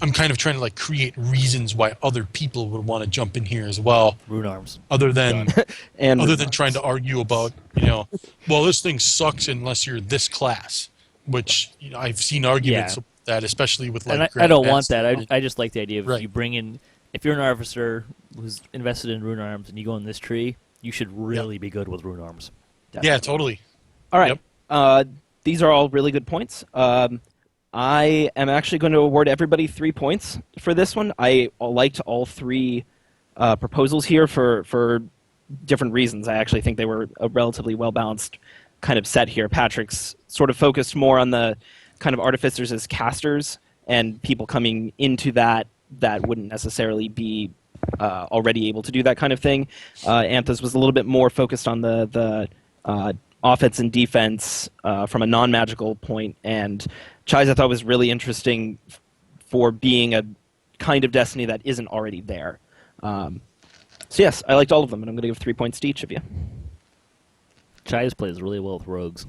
I'm kind of trying to like create reasons why other people would want to jump in here as well. Rune arms. Other than And trying to argue about, well, this thing sucks unless you're this class, which I've seen arguments of that, especially with like. And I don't want that. I just like the idea of Right. you bring in, if you're an artificer who's invested in rune arms and you go in this tree, you should really be good with rune arms. Yeah, totally. all right. Yep. These are all really good points. I am actually going to award everybody 3 points for this one. I liked all 3 proposals here for different reasons. I actually think they were a relatively well-balanced kind of set here. Patrick's sort of focused more on the kind of artificers as casters and people coming into that wouldn't necessarily be already able to do that kind of thing. Antha's was a little bit more focused on the offense and defense from a non-magical point, and Chai's I thought was really interesting for being a kind of Destiny that isn't already there. So yes, I liked all of them, and I'm going to give 3 points to each of you. Chai's plays really well with rogues.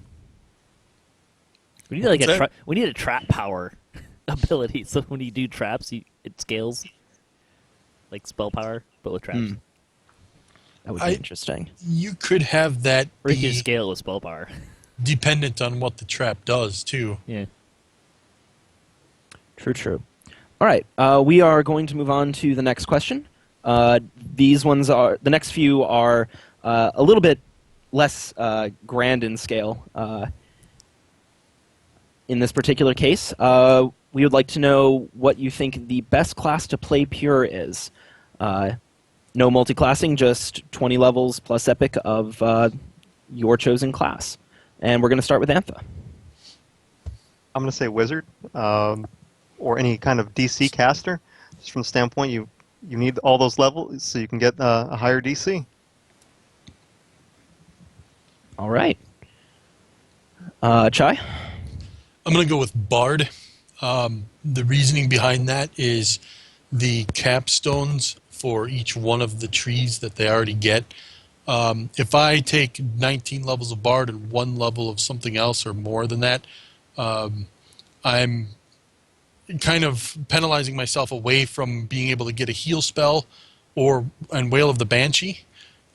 We need like we need a trap power ability, so when you do traps, it scales like spell power, but with traps. That would be interesting. You could have that Or you can be scale with spell power. dependent on what the trap does too. Yeah. True. All right, we are going to move on to the next question. The next few are a little bit less grand in scale. In this particular case, we would like to know what you think the best class to play pure is. No multiclassing, just 20 levels plus epic of your chosen class. And we're going to start with Antha. I'm going to say wizard, or any kind of DC caster. Just from the standpoint, you need all those levels so you can get a higher DC. All right. Chai? I'm going to go with Bard. The reasoning behind that is the capstones for each one of the trees that they already get. If I take 19 levels of Bard and 1 level of something else or more than that, I'm kind of penalizing myself away from being able to get a heal spell and Wail of the Banshee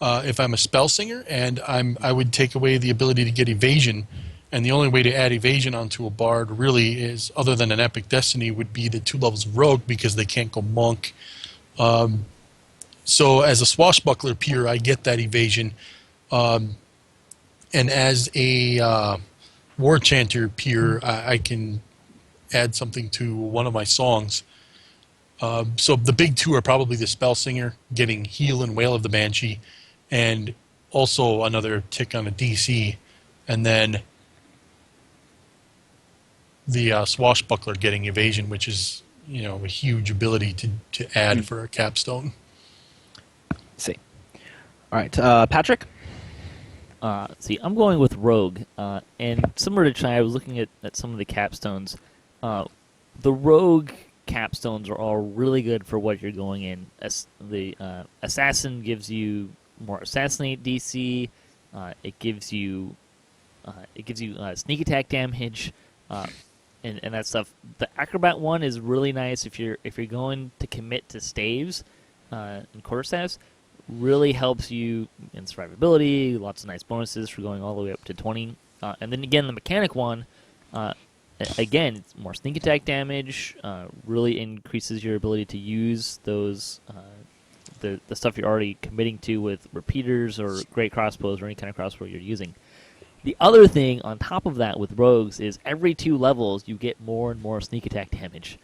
if I'm a spell singer, and I would take away the ability to get evasion. And the only way to add evasion onto a bard really is, other than an Epic Destiny, would be the 2 levels of rogue because they can't go monk. So as a swashbuckler peer, I get that evasion. And as a war chanter peer, I can add something to one of my songs. So the big 2 are probably the spell singer, getting heal and Wail of the Banshee, and also another tick on a DC, and then the swashbuckler getting evasion, which is a huge ability to add for a capstone. See. All right, Patrick? See, I'm going with Rogue. And similar to Chai, I was looking at some of the capstones. The Rogue capstones are all really good for what you're going in. The Assassin gives you more Assassinate DC. It gives you sneak attack damage, and that stuff. The Acrobat one is really nice if you're going to commit to staves and quarterstaffs. Really helps you in survivability. Lots of nice bonuses for going all the way up to 20. And then again, the mechanic one. Again, it's more sneak attack damage. Really increases your ability to use those the stuff you're already committing to with repeaters or great crossbows or any kind of crossbow you're using. The other thing on top of that with rogues is every 2 levels you get more and more sneak attack damage.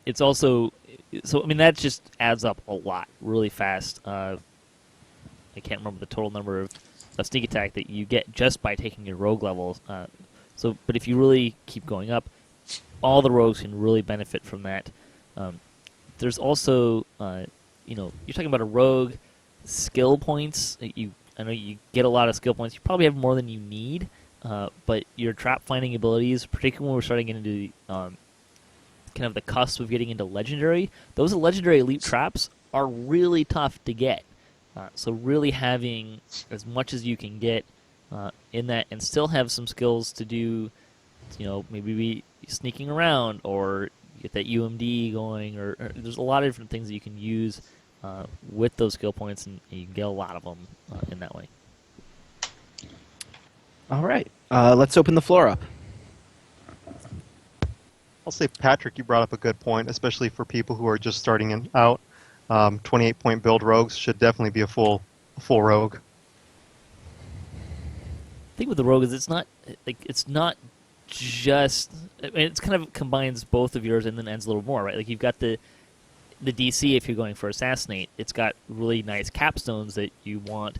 It's also that just adds up a lot really fast. I can't remember the total number of sneak attack that you get just by taking your rogue levels. But if you really keep going up, all the rogues can really benefit from that. There's also, you're talking about a rogue skill points. I know you get a lot of skill points. You probably have more than you need, but your trap finding abilities, particularly when we're starting into kind of the cusp of getting into legendary, those legendary elite traps are really tough to get. So really having as much as you can get in that, and still have some skills to do, maybe be sneaking around or get that UMD going, or there's a lot of different things that you can use with those skill points, and you can get a lot of them in that way. All right, let's open the floor up. I'll say, Patrick, you brought up a good point, especially for people who are just starting out. 28-point build rogues should definitely be a full rogue. The thing with the rogue is it's not just. It kind of combines both of yours and then adds a little more, right? Like you've got the DC if you're going for assassinate. It's got really nice capstones that you want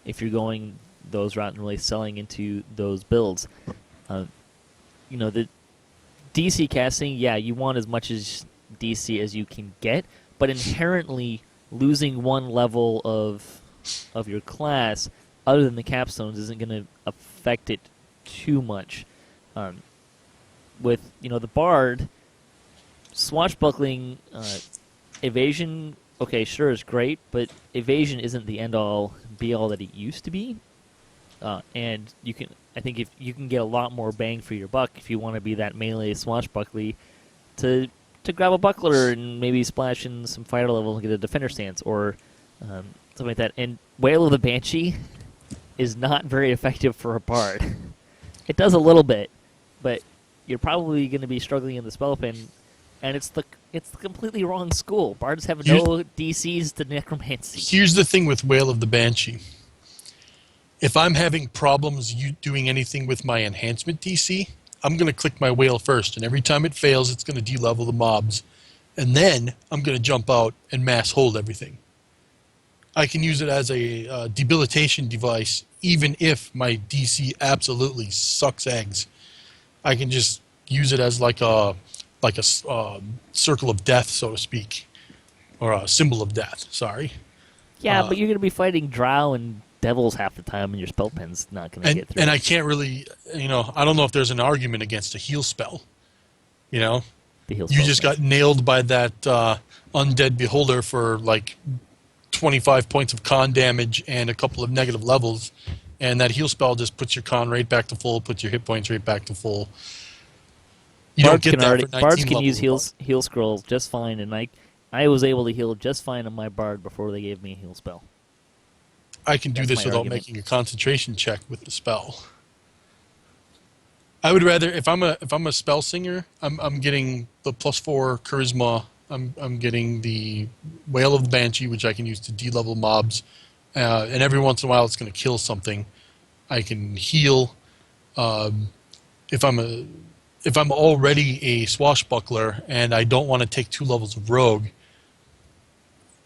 if you're going those route and really selling into those builds. The DC casting, you want as much as DC as you can get, but inherently losing 1 level of your class other than the capstones isn't going to affect it too much. With the bard, swashbuckling, evasion, okay, sure, is great, but evasion isn't the end-all, be-all that it used to be. And I think if you can get a lot more bang for your buck if you want to be that melee swashbuckly to grab a buckler and maybe splash in some fighter level and get a defender stance or something like that. And Wail of the Banshee is not very effective for a bard. It does a little bit, but you're probably going to be struggling in the spell pen, and it's the completely wrong school. Bards have no DCs to necromancy. Here's the thing with Wail of the Banshee. If I'm having problems doing anything with my enhancement DC, I'm going to click my Wail first, and every time it fails, it's going to de-level the mobs. And then I'm going to jump out and mass hold everything. I can use it as a debilitation device, even if my DC absolutely sucks eggs. I can just use it as like a circle of death, so to speak, or a symbol of death. Sorry. Yeah, but you're going to be fighting drow and devils half the time, and your spell pen's not going to get through. And I can't really, I don't know if there's an argument against a heal spell. The heal You spell just nice. got nailed by that undead beholder for like 25 points of con damage and a couple of negative levels, and that heal spell just puts your con rate back to full, puts your hit points rate back to full. You don't get that for 19 Bards can levels use above. heal scrolls just fine, and I I was able to heal just fine on my bard before they gave me a heal spell. I can do That's this my without argument. making a concentration check with the spell. I would rather, if I'm a spell singer, I'm getting the +4 charisma. I'm getting the Wail of the Banshee, which I can use to de-level mobs, and every once in a while it's going to kill something. I can heal. If I'm already a swashbuckler and I don't want to take 2 levels of rogue,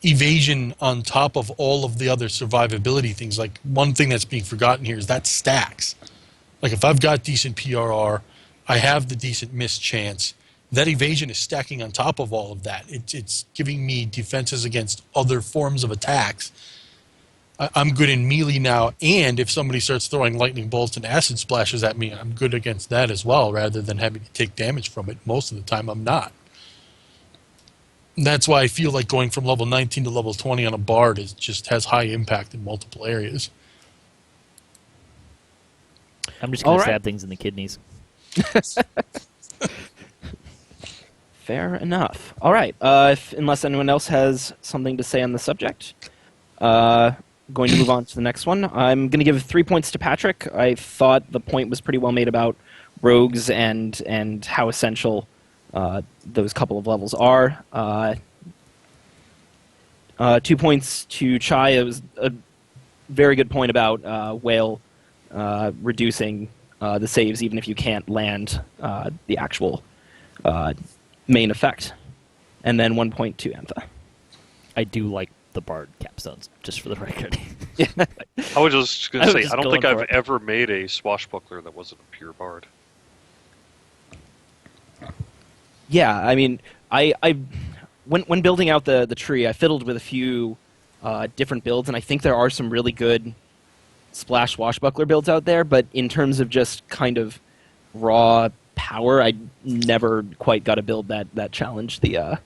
evasion on top of all of the other survivability things. Like, one thing that's being forgotten here is that stacks. Like, if I've got decent PRR, I have the decent miss chance. That evasion is stacking on top of all of that. It's giving me defenses against other forms of attacks. I'm good in melee now, and if somebody starts throwing lightning bolts and acid splashes at me, I'm good against that as well, rather than having to take damage from it. Most of the time, I'm not. That's why I feel like going from level 19 to level 20 on a bard just has high impact in multiple areas. I'm just going All to right. stab things in the kidneys. Fair enough. All right. Unless anyone else has something to say on the subject, going to move on to the next one. I'm going to give 3 points to Patrick. I thought the point was pretty well made about rogues and how essential those couple of levels are. 2 points to Chai. It was a very good point about Whale reducing the saves even if you can't land the actual main effect. And then 1 point to Antha. I do like the bard capstones, just for the record. I was just going I to was say, just I don't going think I've for it. ever made a swashbuckler that wasn't a pure bard. Yeah, I mean, I when building out the tree, I fiddled with a few different builds, and I think there are some really good splash swashbuckler builds out there. But in terms of just kind of raw power, I never quite got a build that challenged the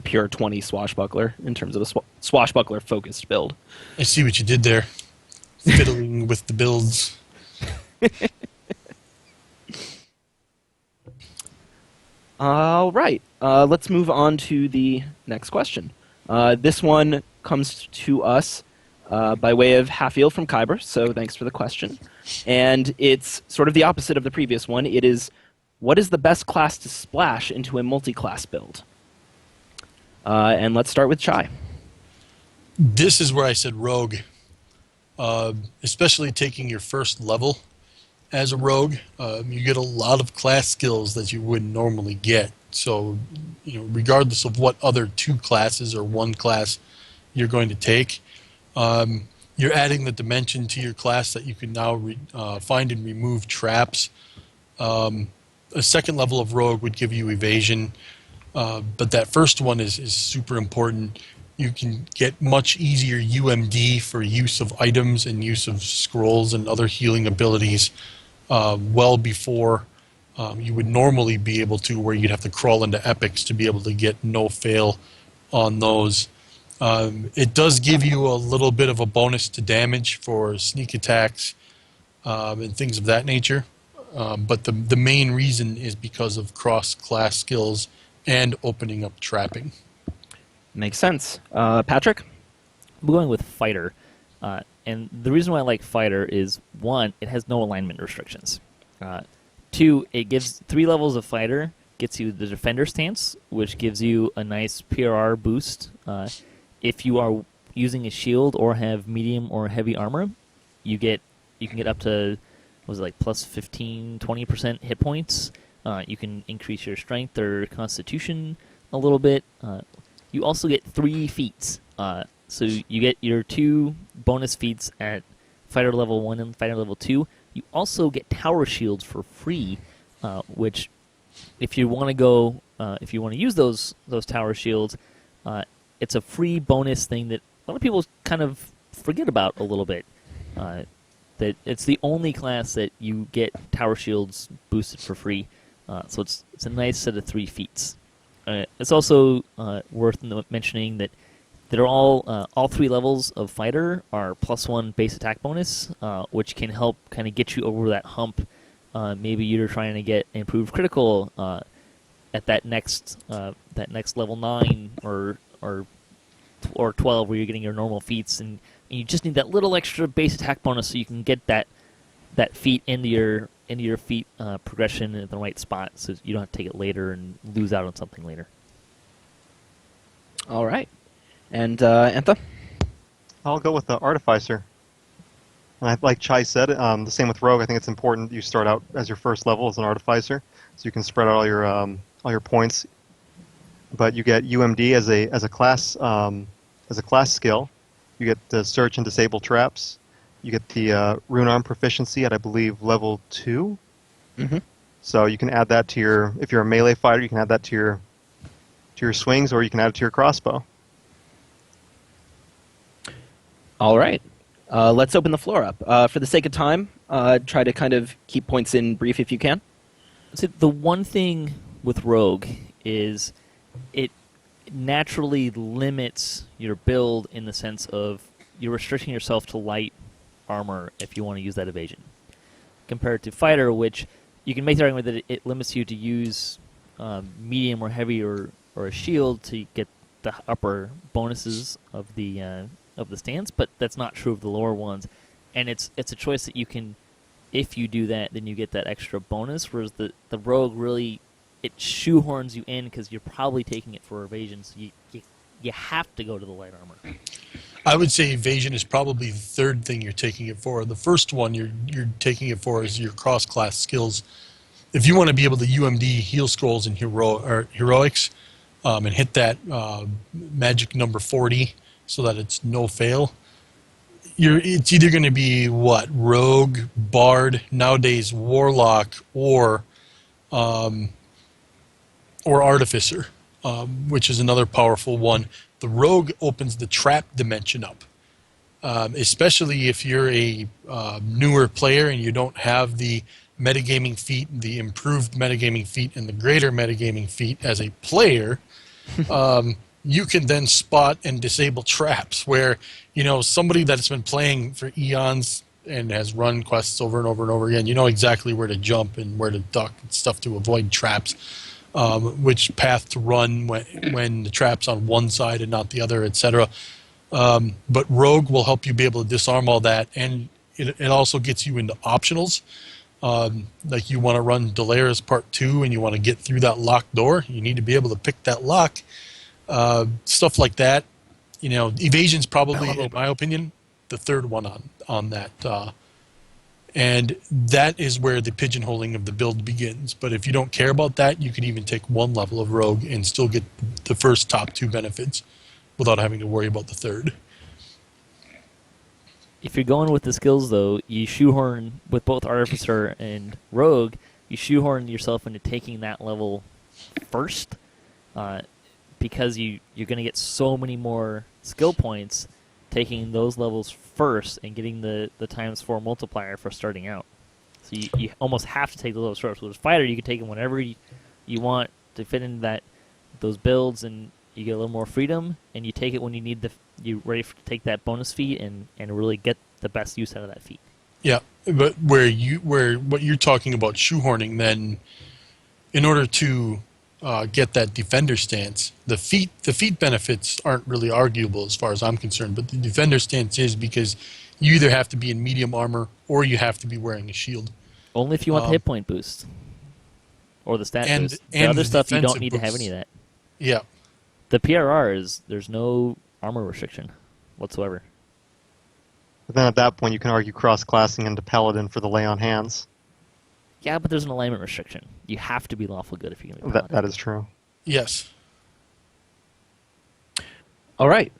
pure 20 swashbuckler in terms of a swashbuckler focused build. I see what you did there. Fiddling with the builds. All right, let's move on to the next question. This one comes to us by way of Halfield from Kyber, so thanks for the question. And it's sort of the opposite of the previous one. It is, what is the best class to splash into a multi-class build? And let's start with Chai. This is where I said rogue. Especially taking your first level as a rogue, you get a lot of class skills that you wouldn't normally get. So, regardless of what other 2 classes or 1 class you're going to take, you're adding the dimension to your class that you can now find and remove traps. A second level of rogue would give you evasion, but that first one is super important. You can get much easier UMD for use of items and use of scrolls and other healing abilities well before you would normally be able to, where you'd have to crawl into epics to be able to get no fail on those. It does give you a little bit of a bonus to damage for sneak attacks and things of that nature. But the main reason is because of cross-class skills and opening up trapping. Makes sense. Patrick? I'm going with fighter. And the reason why I like fighter is, 1, it has no alignment restrictions. 2, it gives 3 levels of fighter, gets you the defender stance, which gives you a nice PRR boost. If you are using a shield or have medium or heavy armor, you can get up to, plus 15, 20% hit points. You can increase your strength or constitution a little bit. You also get 3 feats. So you get your 2 bonus feats at fighter level 1 and fighter level 2. You also get tower shields for free, which, if you want to use those tower shields, it's a free bonus thing that a lot of people kind of forget about a little bit. That it's the only class that you get tower shields boosted for free. So it's a nice set of 3 feats. It's also worth mentioning that they're all 3 levels of fighter are +1 base attack bonus, which can help kind of get you over that hump. Maybe you're trying to get improved critical. at that next level 9 or 12 where you're getting your normal feats, and you just need that little extra base attack bonus so you can get that feat into your feat progression at the right spot, so you don't have to take it later and lose out on something later. All right. And Antha? I'll go with the artificer. And like Chai said, the same with rogue. I think it's important you start out as your first level as an artificer, so you can spread out all your points. But you get UMD as a class skill. You get the search and disable traps. You get the rune arm proficiency at, I believe, level 2. Mm-hmm. So you can add that to your, if you're a melee fighter, you can add that to your swings, or you can add it to your crossbow. All right. Let's open the floor up. For the sake of time, try to kind of keep points in brief if you can. So the one thing with rogue is it naturally limits your build in the sense of you're restricting yourself to light armor if you want to use that evasion, compared to fighter, which you can make the argument that it limits you to use medium or heavy or a shield to get the upper bonuses of the stance, but that's not true of the lower ones, and it's a choice that you can, if you do that, then you get that extra bonus, whereas the rogue really, it shoehorns you in because you're probably taking it for evasion, so you have to go to the light armor. I would say evasion is probably the third thing you're taking it for. The first one you're taking it for is your cross-class skills. If you want to be able to UMD heal scrolls in heroics and hit that magic number 40 so that it's no fail, it's either going to be rogue, bard, nowadays warlock, or artificer, which is another powerful one. The rogue opens the trap dimension up, especially if you're a newer player and you don't have the metagaming feat, the improved metagaming feat, and the greater metagaming feat as a player. You can then spot and disable traps where, somebody that's been playing for eons and has run quests over and over and over again, you know exactly where to jump and where to duck and stuff to avoid traps. Which path to run when the trap's on one side and not the other, etc. But Rogue will help you be able to disarm all that, and it also gets you into optionals. Like you want to run Delaris Part 2 and you want to get through that locked door, you need to be able to pick that lock. Stuff like that. Evasion's probably, in my opinion, the third one on that. And that is where the pigeonholing of the build begins. But if you don't care about that, you can even take one level of rogue and still get the first top 2 benefits without having to worry about the third. If you're going with the skills, though, you shoehorn with both artificer and rogue, you shoehorn yourself into taking that level first, because you're going to get so many more skill points taking those levels first and getting the ×4 multiplier for starting out. So you almost have to take the levels first. With fighter, you can take them whenever you want to fit into those builds, and you get a little more freedom, and you take it when you need you're ready to take that bonus feat and really get the best use out of that feat. Yeah, but where what you're talking about shoehorning, then in order to get that defender stance, the feat benefits aren't really arguable as far as I'm concerned, but the defender stance is, because you either have to be in medium armor or you have to be wearing a shield. Only if you want the hit point boost or the stat boost. The other stuff you don't need to have any of that. Yeah. The PRR is there's no armor restriction whatsoever. But then at that point, you can argue cross-classing into Paladin for the lay on hands. Yeah, but there's an alignment restriction. You have to be lawful good if you're going to be Paladin. That is true. Yes. All right.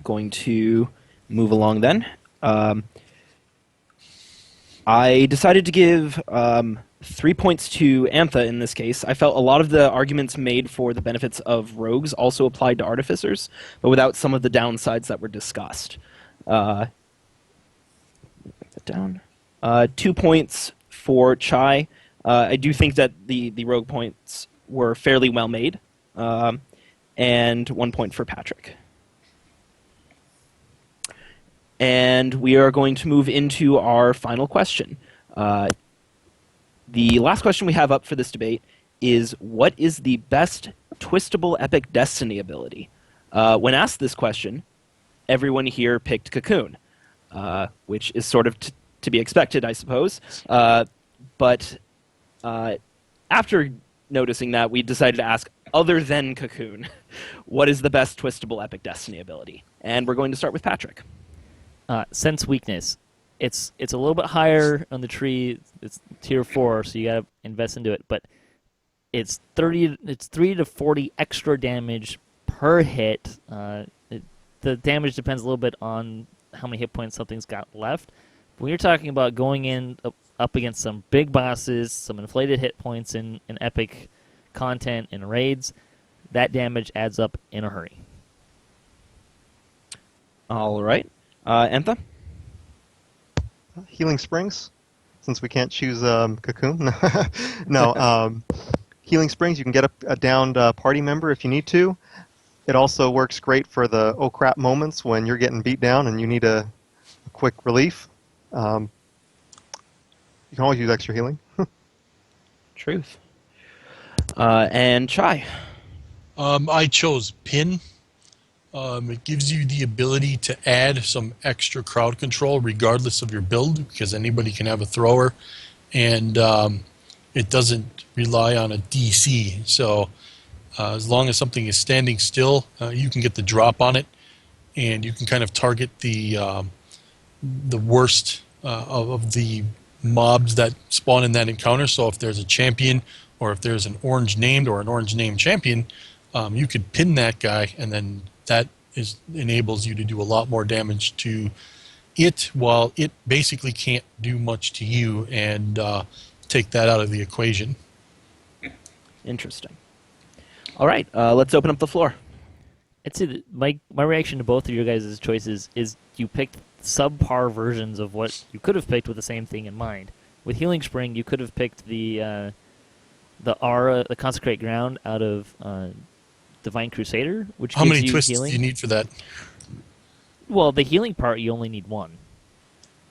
Going to move along then. I decided to give 3 points to Antha in this case. I felt a lot of the arguments made for the benefits of rogues also applied to artificers, but without some of the downsides that were discussed. Write that down. 2 points for Chai. I do think that the rogue points were fairly well made. And 1 point for Patrick. And we are going to move into our final question. The last question we have up for this debate is what is the best twistable epic destiny ability? When asked this question, everyone here picked Cocoon, which is sort of to be expected, I suppose. But after noticing that, we decided to ask, other than Cocoon, what is the best twistable epic destiny ability? And we're going to start with Patrick. Sense weakness. It's a little bit higher on the tree. It's tier 4, so you gotta invest into it. But it's 3 to 40 extra damage per hit. The damage depends a little bit on how many hit points something's got left. When you're talking about going in up against some big bosses, some inflated hit points in epic content and raids, that damage adds up in a hurry. All right. Antha? Healing Springs, since we can't choose Cocoon. No, Healing Springs, you can get a downed party member if you need to. It also works great for the oh crap moments when you're getting beat down and you need a quick relief. You can always use extra healing. Truth. And Chai? I chose Pin. It gives you the ability to add some extra crowd control regardless of your build, because anybody can have a thrower, and it doesn't rely on a DC. So as long as something is standing still, you can get the drop on it, and you can kind of target the worst of the mobs that spawn in that encounter. So if there's a champion, or if there's an orange named or an orange named champion, you could pin that guy, and then that enables you to do a lot more damage to it, while it basically can't do much to you, and take that out of the equation. Interesting. All right, let's open up the floor. I'd say that my reaction to both of your guys' choices is you picked subpar versions of what you could have picked with the same thing in mind. With Healing Spring, you could have picked the aura, the Consecrate Ground out of Divine Crusader, which How gives many you twists healing. do you need for that? Well, the healing part, you only need one.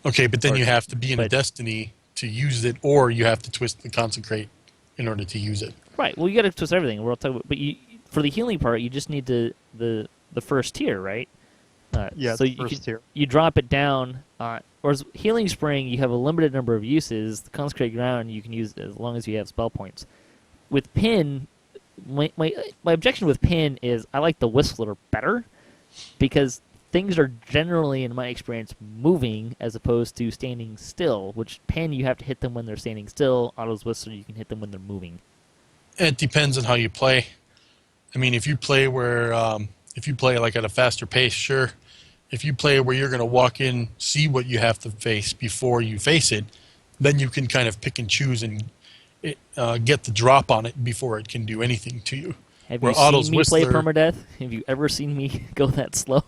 Okay, but then Or- you have to be in a but- Destiny to use it, or you have to twist the Consecrate in order to use it. Right. Well, you got to twist everything. We're all talking about, but for the healing part, you just need the first tier, right? Yeah, so it's you first tier. you drop it down. Whereas Healing Spring, you have a limited number of uses. The Consecrate Ground, you can use as long as you have spell points. With Pin, my objection with Pin is I like the Whistler better, because things are generally, in my experience, moving as opposed to standing still, which Pin, you have to hit them when they're standing still. Auto's Whistler, you can hit them when they're moving. It depends on how you play. I mean, if you play like at a faster pace, sure. If you play where you're going to walk in, see what you have to face before you face it, then you can kind of pick and choose and get the drop on it before it can do anything to you. Have Where you seen Otto's me play Whistler- permadeath? Have you ever seen me go that slow?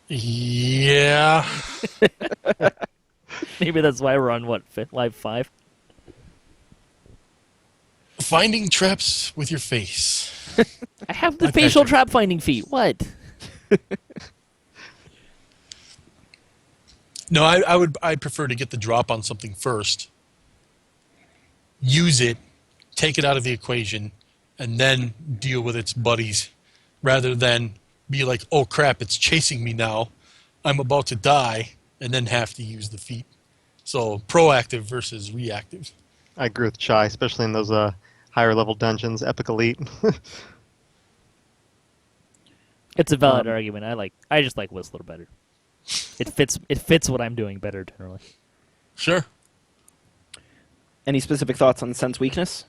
Yeah. Maybe that's why we're on, live 5? Finding traps with your face. I have the Hi, facial Patrick. trap finding feat. What? No, I'd prefer to get the drop on something first, use it, take it out of the equation, and then deal with its buddies, rather than be like, oh crap, it's chasing me now, I'm about to die, and then have to use the feat. So proactive versus reactive. I agree with Chai, especially in those higher level dungeons, Epic Elite. It's a valid argument. I just like Whistler better. It fits what I'm doing better generally. Sure. Any specific thoughts on sense weakness?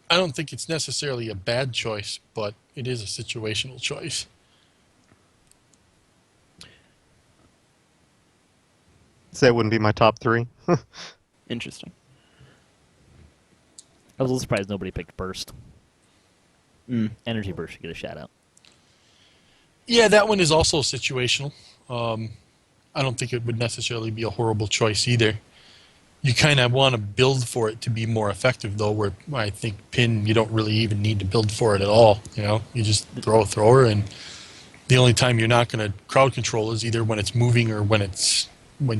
I don't think it's necessarily a bad choice, but it is a situational choice. Say it wouldn't be my top 3. Interesting. I was a little surprised nobody picked Burst. Mm. Energy Burst should get a shout out. Yeah, that one is also situational. I don't think it would necessarily be a horrible choice either. You kind of want to build for it to be more effective, though, where I think Pin, you don't really even need to build for it at all. You know, you just throw a thrower, and the only time you're not going to crowd control is either when it's moving or when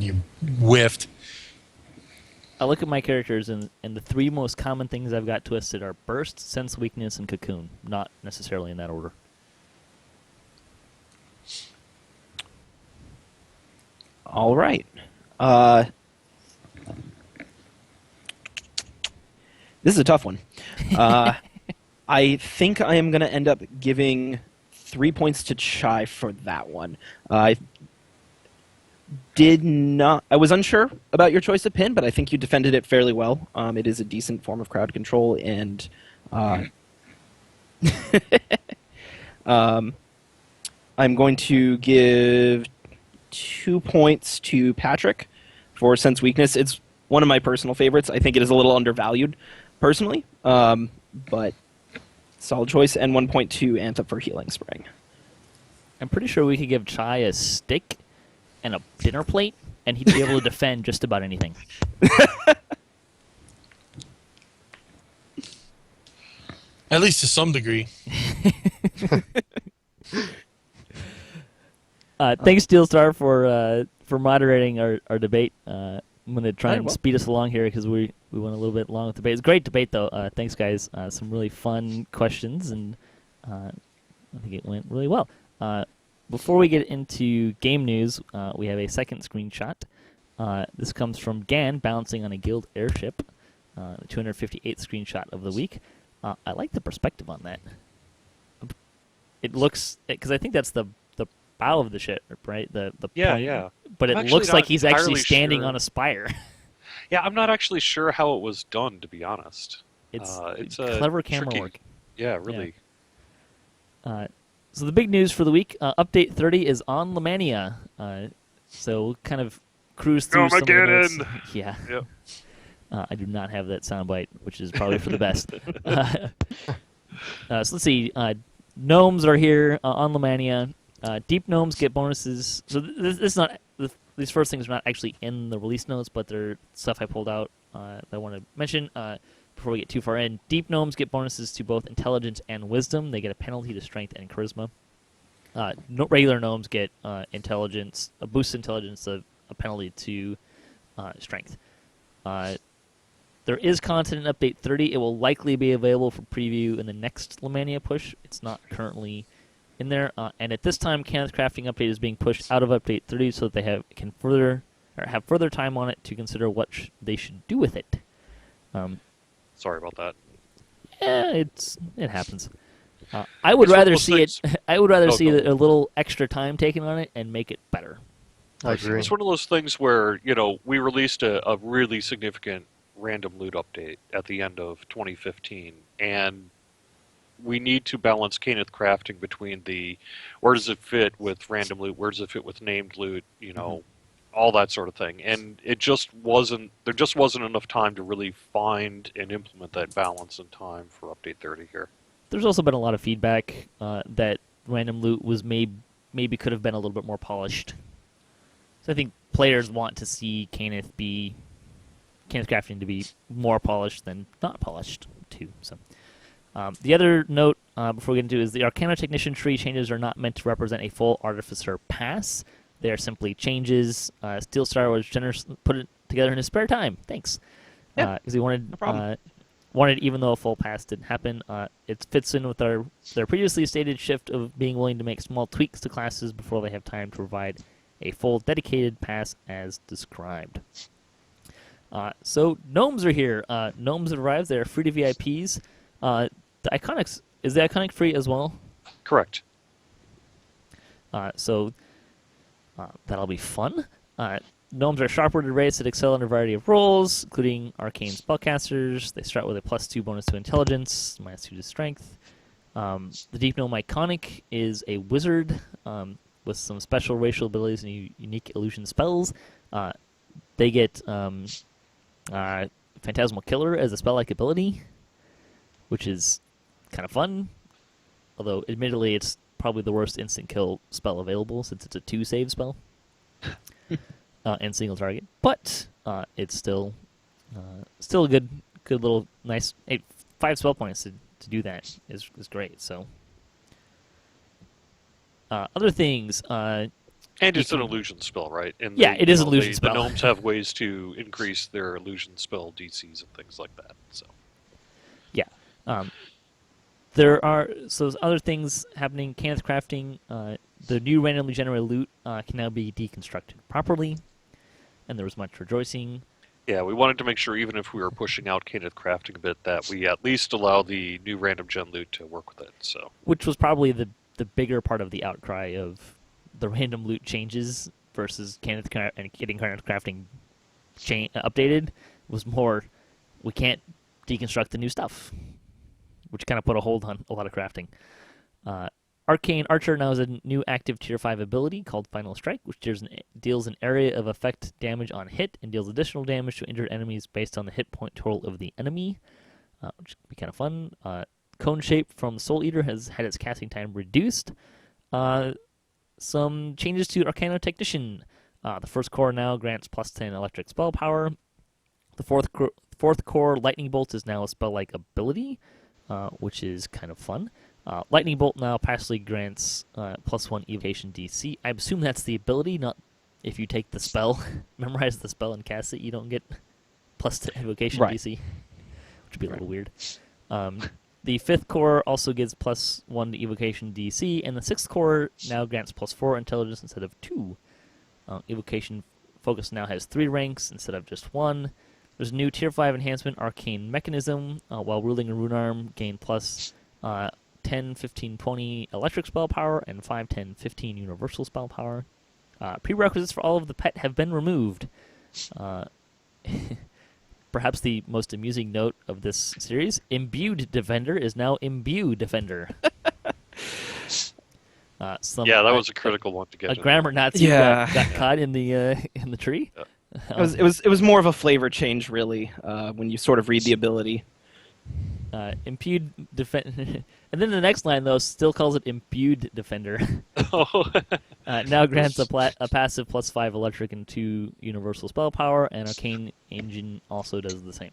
you whiffed. I look at my characters, and the three most common things I've got twisted are Burst, Sense Weakness, and Cocoon. Not necessarily in that order. All right. This is a tough one. I think I am going to end up giving 3 points to Chai for that one. I was unsure about your choice of pin, but I think you defended it fairly well. It is a decent form of crowd control, and I'm going to give 2 points to Patrick for Sense Weakness. It's one of my personal favorites. I think it is a little undervalued, personally, but solid choice. And 1 point to Antha for Healing Spring. I'm pretty sure we could give Chai a stick and a dinner plate, and he'd be able to defend just about anything. At least to some degree. Thanks, Steelstar, for moderating our debate. I'm going to try and speed us along here because we went a little bit long with the debate. It's a great debate, though. Thanks, guys. Some really fun questions, and I think it went really well. Before we get into game news, we have a second screenshot. This comes from Gan bouncing on a guild airship, the 258th screenshot of the week. I like the perspective on that. It looks, because I think that's the bow of the ship, right? The Yeah, yeah. But I'm it actually looks like not he's actually entirely standing sure. on a spire. Yeah, I'm not actually sure how it was done, to be honest. It's a clever camera tricky- work. Yeah, really. So the big news for the week, Update 30 is on Lamania. So we'll kind of cruise through some of the notes. Armageddon! Yeah. Yep. I do not have that soundbite, which is probably for the best. So let's see. Gnomes are here on Lamania. Deep gnomes get bonuses. So this is not these first things are not actually in the release notes, but they're stuff I pulled out that I want to mention before we get too far in. Deep gnomes get bonuses to both intelligence and wisdom. They get a penalty to strength and charisma. Regular gnomes get intelligence, a boost to intelligence, a penalty to strength. There is content in Update 30. It will likely be available for preview in the next Lamania push. It's not currently in there. And at this time, Kenneth Crafting Update is being pushed out of Update 30 so that they have further time on it to consider what they should do with it. Sorry about that. It happens. I would rather see things- it. I would rather see go. a little extra time taken on it and make it better. I agree. It's one of those things where, we released a really significant random loot update at the end of 2015, and we need to balance Kenneth crafting between where does it fit with random loot, where does it fit with named loot, all that sort of thing. And there just wasn't enough time to really find and implement that balance in time for Update 30 here. There's also been a lot of feedback that random loot was maybe could have been a little bit more polished. So I think players want to see Kenneth crafting to be more polished than not polished too. So the other note before we get into is the Arcana Technician tree changes are not meant to represent a full Artificer pass. They are simply changes. Steelstar was generous, put it together in his spare time. Thanks. Yeah, Because he wanted no problem. wanted, even though a full pass didn't happen, it fits in with their previously stated shift of being willing to make small tweaks to classes before they have time to provide a full dedicated pass as described. So gnomes are here. Gnomes have arrived. They're free to VIPs. The Iconics, is the Iconic free as well? Correct. So that'll be fun. Gnomes are sharp-worded race that excel in a variety of roles, including arcane spellcasters. They start with a +2 bonus to intelligence, -2 to strength. The Deep Gnome Iconic is a wizard with some special racial abilities and unique illusion spells. They get Phantasmal Killer as a spell-like ability, which is kind of fun. Although, admittedly, it's probably the worst instant kill spell available since it's a 2-save spell and single target. But it's still a good little nice 5 spell points to do that is great. So other things, And it's an illusion spell, right? And Yeah, it is an illusion the spell. gnomes have ways to increase their illusion spell DCs and things like that. So Yeah. There are other things happening. Cannons crafting. The new randomly generated loot can now be deconstructed properly, and there was much rejoicing. yeah, we wanted to make sure, even if we were pushing out Kenneth crafting a bit, that we at least allow the new random gen loot to work with it. So Which was probably the bigger part of the outcry of the random loot changes versus Kenneth and getting Kenneth crafting updated was more, we can't deconstruct the new stuff, which kind of put a hold on a lot of crafting. Arcane Archer now has a new active Tier 5 ability called Final Strike, which deals an area of effect damage on hit and deals additional damage to injured enemies based on the hit point total of the enemy, which can be kind of fun. Cone Shape from Soul Eater has had its casting time reduced. Some changes to Arcano Technician. The first core now grants plus 10 electric spell power. The fourth core Lightning Bolt is now a spell-like ability, which is kind of fun. Lightning Bolt now passively grants plus 1 evocation DC. I assume that's the ability, not if you take the spell, memorize the spell and cast it, you don't get plus 10 evocation DC, which would be a little weird. The fifth core also gives plus 1 to evocation DC, and the sixth core now grants plus 4 intelligence instead of 2. Evocation focus now has 3 ranks instead of just 1. There's a new Tier 5 enhancement, Arcane Mechanism. While ruling a rune arm, gain plus 10, 15, 20 electric spell power, and 5, 10, 15 universal spell power. Prerequisites for all of the pet have been removed. Perhaps the most amusing note of this series, Imbued Defender is now Imbue Defender. yeah, that was a critical one to get. A grammar Nazi got caught in the tree. Yeah. It was more of a flavor change, really, when you sort of read the ability. Imbued Defender. And then the next line, though, still calls it Imbued Defender. Now grants a passive plus 5 electric and 2 universal spell power, and Arcane Engine also does the same.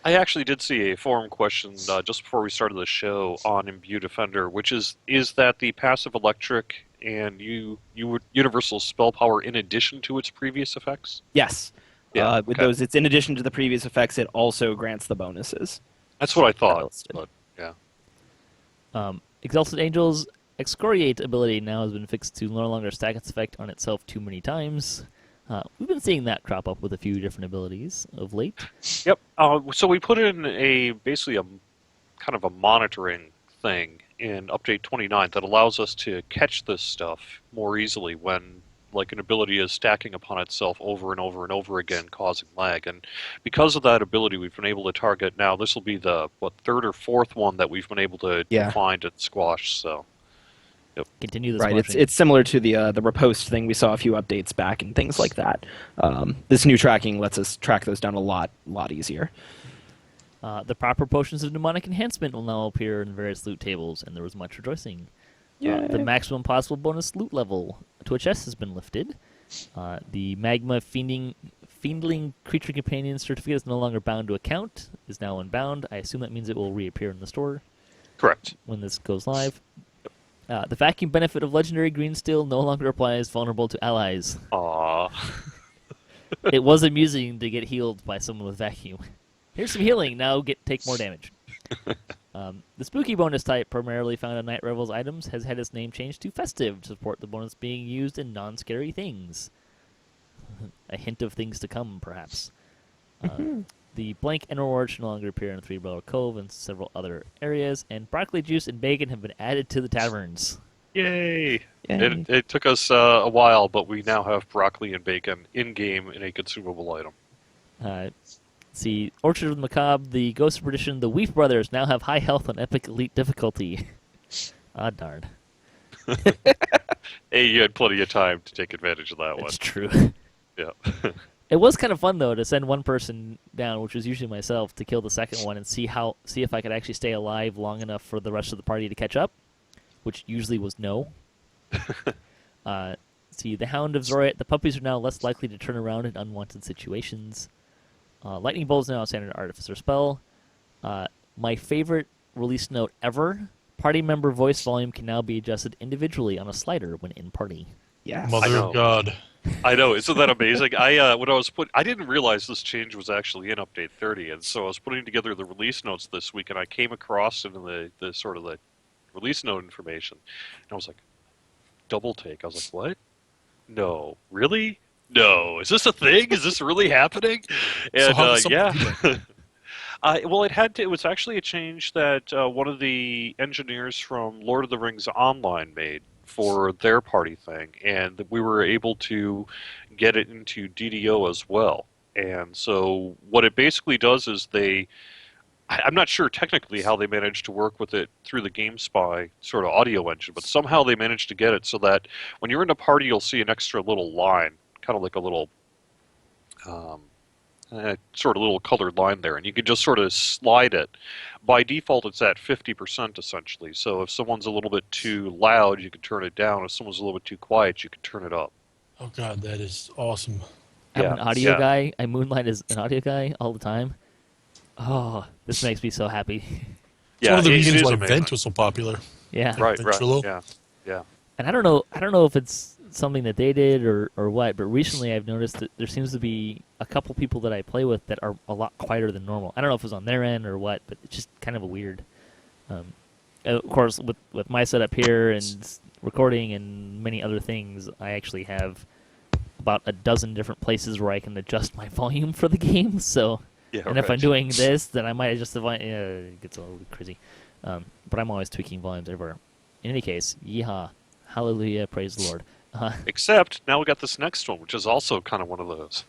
I actually did see a forum question just before we started the show on Imbue Defender, which is that the passive electric and universal spell power in addition to its previous effects? Yes. Yeah, with those, it's in addition to the previous effects, it also grants the bonuses. That's what I thought, but yeah. Exalted Angel's Excoriate ability now has been fixed to no longer stack its effect on itself too many times. We've been seeing that crop up with a few different abilities of late. Yep. So we put in basically a kind of a monitoring thing in update 29 that allows us to catch this stuff more easily when like an ability is stacking upon itself over and over and over again, causing lag. And because of that ability, we've been able to target now. This will be the third or fourth one that we've been able to find and squash. So. Yep. Continue the right. squashing. It's similar to the riposte thing we saw a few updates back and things like that. This new tracking lets us track those down a lot easier. The proper potions of mnemonic enhancement will now appear in various loot tables, and there was much rejoicing. The maximum possible bonus loot level to a chest has been lifted. The magma fiendling creature companion certificate is no longer bound to account, is now unbound. I assume that means it will reappear in the store. Correct. When this goes live. The vacuum benefit of legendary green steel no longer applies vulnerable to allies. Aww. It was amusing to get healed by someone with vacuum. Here's some healing, now take more damage. The spooky bonus type, primarily found in Night Revels items, has had its name changed to Festive to support the bonus being used in non-scary things. A hint of things to come, perhaps. The blank Ender Ward should no longer appear in Three Brother Cove and several other areas, and broccoli juice and bacon have been added to the taverns. Yay! It took us a while, but we now have broccoli and bacon in-game in a consumable item. See, Orchard of the Macabre, the Ghost of Perdition, the Weef Brothers now have high health on Epic Elite difficulty. Ah, darn. Hey, you had plenty of time to take advantage of that one. It's true. Yeah. It was kind of fun, though, to send one person down, which was usually myself, to kill the second one and see if I could actually stay alive long enough for the rest of the party to catch up, which usually was no. See, the Hound of Zoriat, the puppies are now less likely to turn around in unwanted situations. Lightning Bolt is now a standard artificer spell. My favorite release note ever, party member voice volume can now be adjusted individually on a slider when in party. Yeah. Mother know. of God. I know, isn't that amazing? I didn't realize this change was actually in Update 30, and so I was putting together the release notes this week, and I came across it in the sort of the release note information, and I was like, double take. I was like, what? No, really? No, is this a thing? Is this really happening? So And how does someone yeah. do that? Well, it was actually a change that one of the engineers from Lord of the Rings Online made for their party thing, and we were able to get it into DDO as well. And so what it basically does is I'm not sure technically how they managed to work with it through the GameSpy sort of audio engine, but somehow they managed to get it so that when you're in a party, you'll see an extra little line, kind of like a little um, sort of little colored line there, and you can just sort of slide it. By default, it's at 50% essentially. So if someone's a little bit too loud, you can turn it down. If someone's a little bit too quiet, you can turn it up. Oh God, that is awesome. I'm Yeah, an audio yeah. guy. I moonlight as an audio guy all the time. Oh, this makes me so happy. It's one of the it reasons is why amazing. Vent was so popular. Yeah. Right, the right, Trillo. yeah. And I don't know if it's something that they did or what, but recently I've noticed that there seems to be a couple people that I play with that are a lot quieter than normal. I don't know if it was on their end or what, but it's just kind of a weird. Of course, with my setup here and recording and many other things, I actually have about a dozen different places where I can adjust my volume for the game. So, Yeah, and if right. I'm doing this, then I might adjust the volume. It gets a little crazy. But I'm always tweaking volumes everywhere. In any case, yeehaw, hallelujah, praise the Lord. Except now we got this next one, which is also kind of one of those.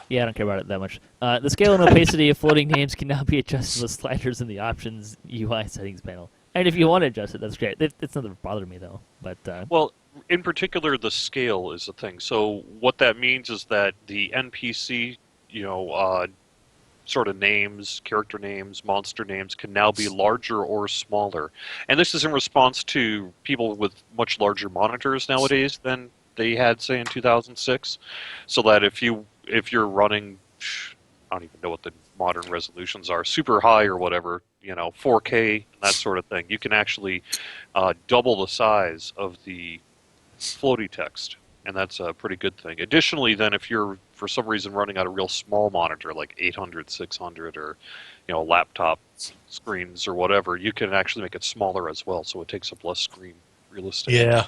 Yeah, I don't care about it that much. The scale and opacity of floating names can now be adjusted with sliders in the options UI settings panel. And if you want to adjust it, that's great. It's not that bothered me though. But Well, in particular, the scale is a thing. So what that means is that the NPC, sort of names, character names, monster names can now be larger or smaller. And this is in response to people with much larger monitors nowadays than they had, say, in 2006. So that if you're running, I don't even know what the modern resolutions are, super high or whatever, 4K, that sort of thing, you can actually double the size of the floaty text. And that's a pretty good thing. Additionally, then, if you're, for some reason, running on a real small monitor, like 800, 600, or, laptop screens or whatever, you can actually make it smaller as well, so it takes up less screen real estate. Yeah.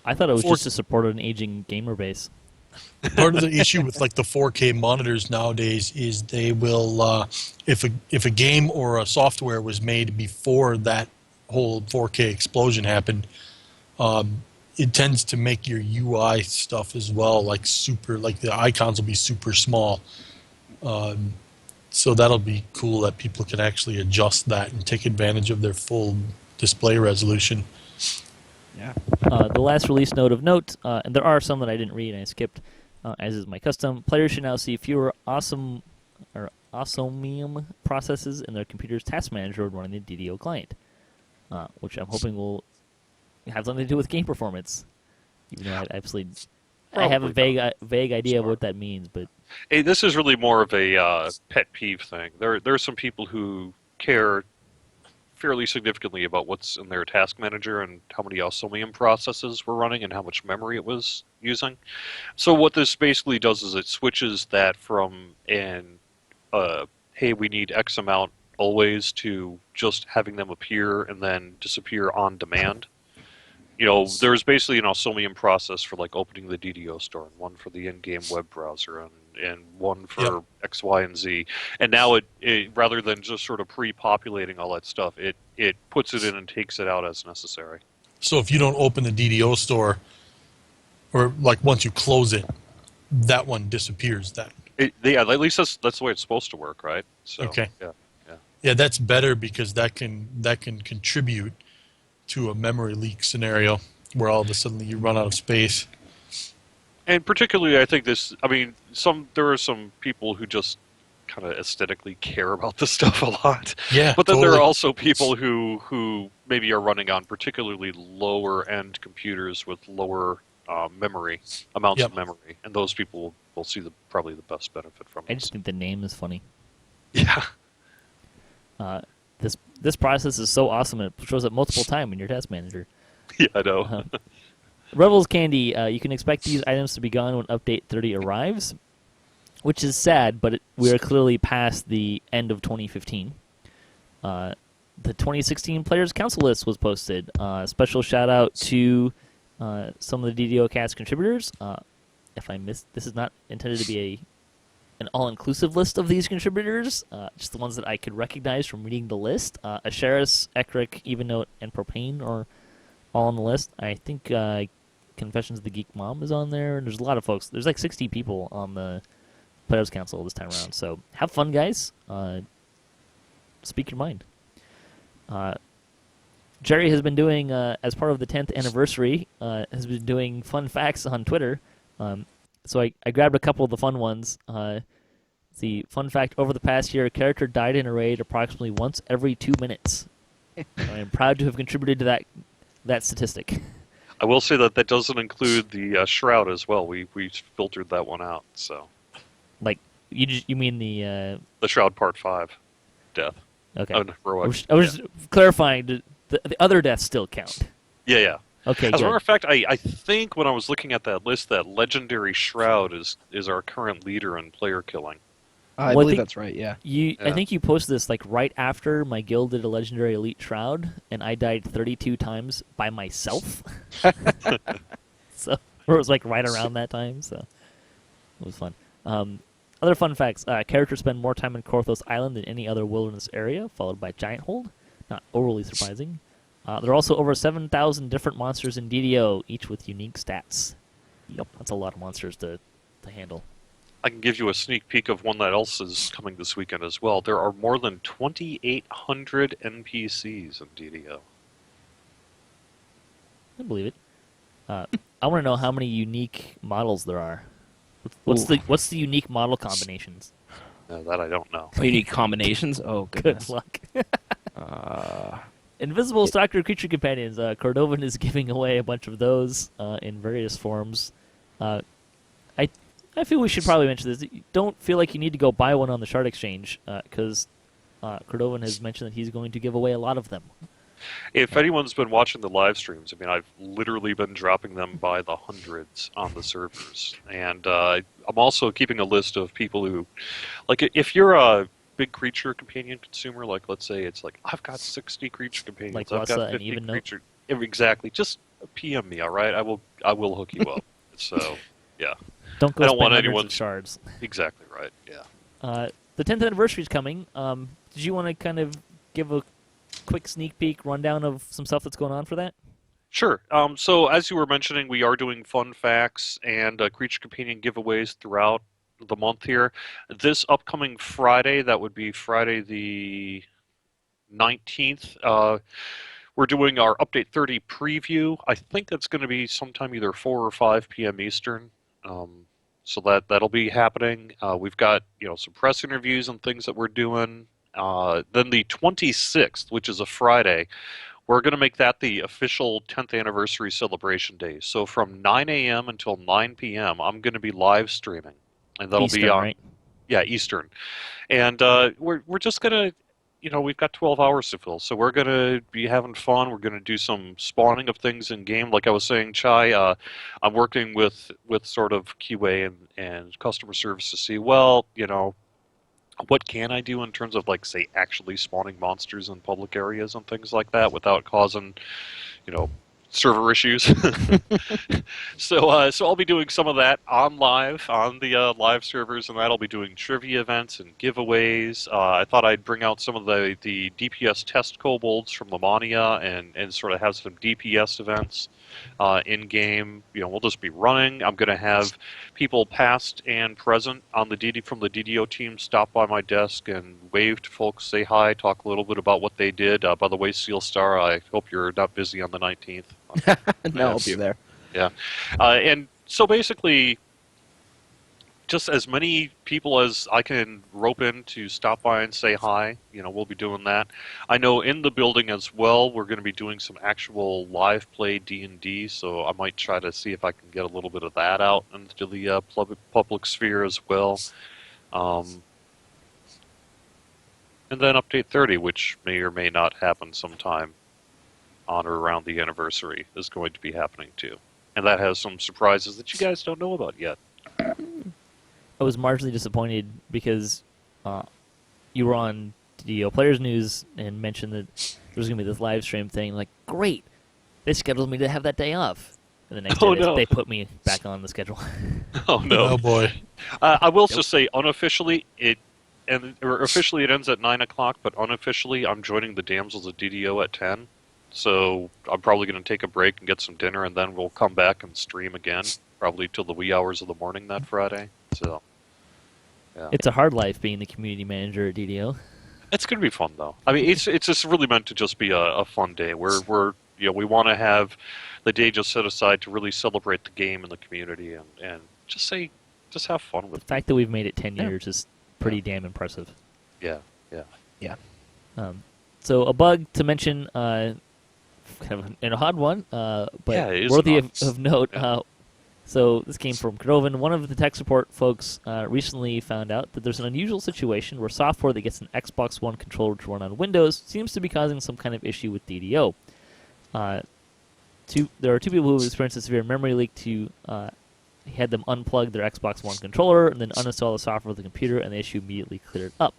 I thought it was just to support an aging gamer base. Part of the issue with like the 4K monitors nowadays is they will, if a game or a software was made before that whole 4K explosion happened, it tends to make your UI stuff as well like the icons will be super small. So that'll be cool that people can actually adjust that and take advantage of their full display resolution. Yeah. The last release note of note, and there are some that I didn't read and I skipped, as is my custom. Players should now see fewer osmium processes in their computer's task manager when running the DDO client, which I'm hoping will have something to do with game performance. Even though I have a vague idea of what that means, but Hey, this is really more of a pet peeve thing. There are some people who care fairly significantly about what's in their task manager and how many Osmium processes were running and how much memory it was using. So what this basically does is it switches that from hey, we need X amount always, to just having them appear and then disappear on demand. There's basically an Osmium process for like opening the DDO store, and one for the in-game web browser, and one for X, Y, and Z. And now it rather than just sort of pre-populating all that stuff, it puts it in and takes it out as necessary. So if you don't open the DDO store, or like once you close it, that one disappears then. At least that's the way it's supposed to work, right? So, Okay. Yeah. Yeah, that's better because that can contribute to a memory leak scenario where all of a sudden you run out of space. And particularly, I think there are some people who just kind of aesthetically care about this stuff a lot. Yeah, But then there totally. are also people who maybe are running on particularly lower end computers with lower amounts of memory, and those people will see probably the best benefit from I this. just think the name is funny. Yeah. This process is so awesome, it shows up multiple times in your task manager. Yeah, I know. Rebels Candy, you can expect these items to be gone when Update 30 arrives, which is sad, but we are clearly past the end of 2015. The 2016 Players Council list was posted. Special shout out to some of the DDOcast contributors. If I missed, this is not intended to be an all-inclusive list of these contributors, just the ones that I could recognize from reading the list. Asheris, Ekric, Evenote, and Propane are all on the list. I think Confessions of the Geek Mom is on there, and there's a lot of folks. There's like 60 people on the Players Council this time around, so have fun, guys. Speak your mind. Jerry has been doing, as part of the 10th anniversary, has been doing fun facts on Twitter. So I grabbed a couple of the fun ones. The fun fact, over the past year, a character died in a raid approximately once every 2 minutes. I am proud to have contributed to that statistic. I will say that doesn't include the Shroud as well. We filtered that one out. So, Like, you mean the Shroud Part 5 death. Okay. Oh, no, heroic. I was just clarifying. The other deaths still count. Yeah. Okay. As a good. matter of fact, I think when I was looking at that list, that legendary Shroud is our current leader in player killing. I Well, I believe think that's right, yeah. I Yeah. think you posted this like right after my guild did a legendary elite shroud, and I died 32 times by myself. So it was like right around that time. So it was fun. Other fun facts: characters spend more time in Korthos Island than any other wilderness area, followed by Giant Hold. Not overly surprising. There are also over 7,000 different monsters in DDO, each with unique stats. Yep, that's a lot of monsters to handle. I can give you a sneak peek of one that else is coming this weekend as well. There are more than 2,800 NPCs in DDO. I believe it. I want to know how many unique models there are. What's the unique model combinations? That I don't know. Unique combinations? Oh, Good goodness. luck. Uh, Invisible Stalker Creature Companions. Cordovan is giving away a bunch of those in various forms. I feel we should probably mention this. You don't feel like you need to go buy one on the Shard Exchange because Cordovan has mentioned that he's going to give away a lot of them. If anyone's been watching the live streams, I mean, I've literally been dropping them by the hundreds on the servers. And I'm also keeping a list of people who, like, if you're a big creature companion consumer, like, let's say it's like, I've got 60 creature companions, Like I've Wassa got and 50 Even Note? creature... Exactly. Just PM me, all right? I will hook you up. So, yeah. Don't go I don't spend want hundreds anyone- of shards. Exactly right, yeah. The 10th anniversary is coming. Did you want to kind of give a quick sneak peek rundown of some stuff that's going on for that? Sure. So as you were mentioning, we are doing fun facts and creature companion giveaways throughout the month here. This upcoming Friday, that would be Friday the 19th, we're doing our Update 30 preview. I think that's going to be sometime either 4 or 5 p.m. Eastern. So that'll be happening. We've got some press interviews and things that we're doing. Then the 26th, which is a Friday, we're going to make that the official 10th anniversary celebration day. So from 9 a.m. until 9 p.m., I'm going to be live streaming, and that'll Eastern, be on right? Eastern. And we're just going to, we've got 12 hours to fill, so we're going to be having fun. We're going to do some spawning of things in game. Like I was saying, Chai, I'm working with sort of QA and customer service to see, well, what can I do in terms of, like, say, actually spawning monsters in public areas and things like that without causing, server issues. So I'll be doing some of that on the live servers, and that'll be doing trivia events and giveaways. I thought I'd bring out some of the DPS test kobolds from Lamania and sort of have some DPS events in game. We'll just be running. I'm going to have people past and present on from the DDO team stop by my desk and wave to folks, say hi, talk a little bit about what they did. By the way, Steelstar, I hope you're not busy on the 19th. no, I'll be there. Yeah. And so basically, just as many people as I can rope in to stop by and say hi, we'll be doing that. I know in the building as well, we're going to be doing some actual live play D&D, so I might try to see if I can get a little bit of that out into the public sphere as well. And then Update 30, which may or may not happen sometime on or around the anniversary, is going to be happening too. and that has some surprises that you guys don't know about yet. I was marginally disappointed because you were on DDO Players News and mentioned that there was going to be this live stream thing. Like, great, they scheduled me to have that day off. And the next day they put me back on the schedule. Oh, no. Oh, boy. I will just say, unofficially, officially it ends at 9 o'clock, but unofficially I'm joining the Damsels of DDO at 10. So I'm probably going to take a break and get some dinner, and then we'll come back and stream again, probably till the wee hours of the morning that Friday. So, yeah. It's a hard life being the community manager at DDO. It's going to be fun, though. I mean, it's just really meant to just be a fun day. We want to have the day just set aside to really celebrate the game and the community, and just have fun with it. The fact that we've made it 10 years is pretty damn impressive. Yeah. So a bug to mention, kind of an odd one, but it is worthy an of note. Yeah. So this came from Cordovan. One of the tech support folks recently found out that there's an unusual situation where software that gets an Xbox One controller to run on Windows seems to be causing some kind of issue with DDO. There are two people who have experienced a severe memory leak. He had them unplug their Xbox One controller and then uninstall the software with the computer, and the issue immediately cleared up.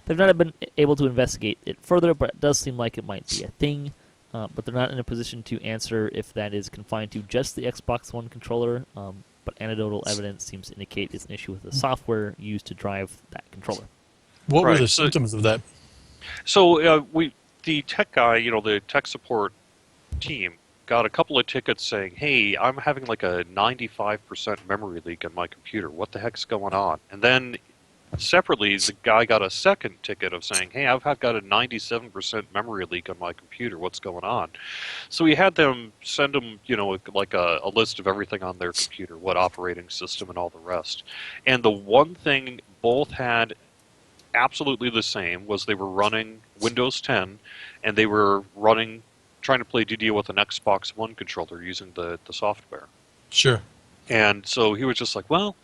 They've not been able to investigate it further, but it does seem like it might be a thing. But they're not in a position to answer if that is confined to just the Xbox One controller. But anecdotal evidence seems to indicate it's an issue with the software used to drive that controller. What were the symptoms of that? So the tech guy, the tech support team, got a couple of tickets saying, hey, I'm having like a 95% memory leak on my computer. What the heck's going on? And then separately, the guy got a second ticket of saying, hey, I've got a 97% memory leak on my computer. What's going on? So we had them send them, like a list of everything on their computer, what operating system and all the rest. And the one thing both had absolutely the same was they were running Windows 10, and they were trying to play DDO with an Xbox One controller using the software. Sure. And so he was just like, well,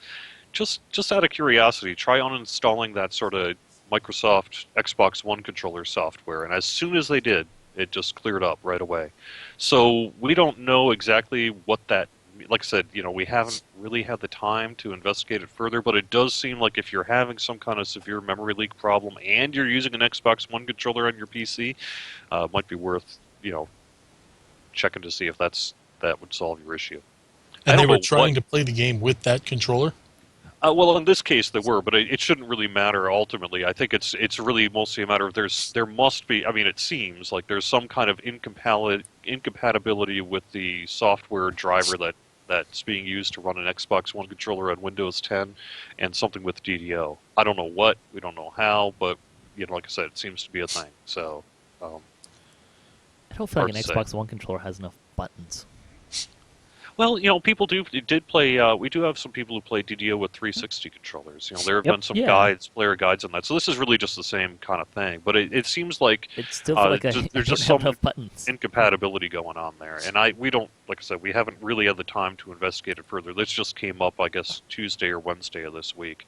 just out of curiosity, try uninstalling that sort of Microsoft Xbox One controller software. And as soon as they did, it just cleared up right away. So we don't know exactly what that, like I said, we haven't really had the time to investigate it further, but it does seem like if you're having some kind of severe memory leak problem and you're using an Xbox One controller on your PC, it might be worth, checking to see if that would solve your issue. And they were trying to play the game with that controller? Well, in this case, they were, but it shouldn't really matter ultimately. I think it's really mostly a matter of there must be. I mean, it seems like there's some kind of incompatibility with the software driver that's being used to run an Xbox One controller on Windows 10, and something with DDO. I don't know what, we don't know how, but like I said, it seems to be a thing. So. I don't feel like an Xbox One controller has enough buttons. Well, people did play. We do have some people who play DDO with 360 controllers. There have been some player guides on that. So this is really just the same kind of thing. But it seems like it still feels like there's just some buttons. incompatibility going on there. And we don't, like I said, we haven't really had the time to investigate it further. This just came up, I guess, Tuesday or Wednesday of this week.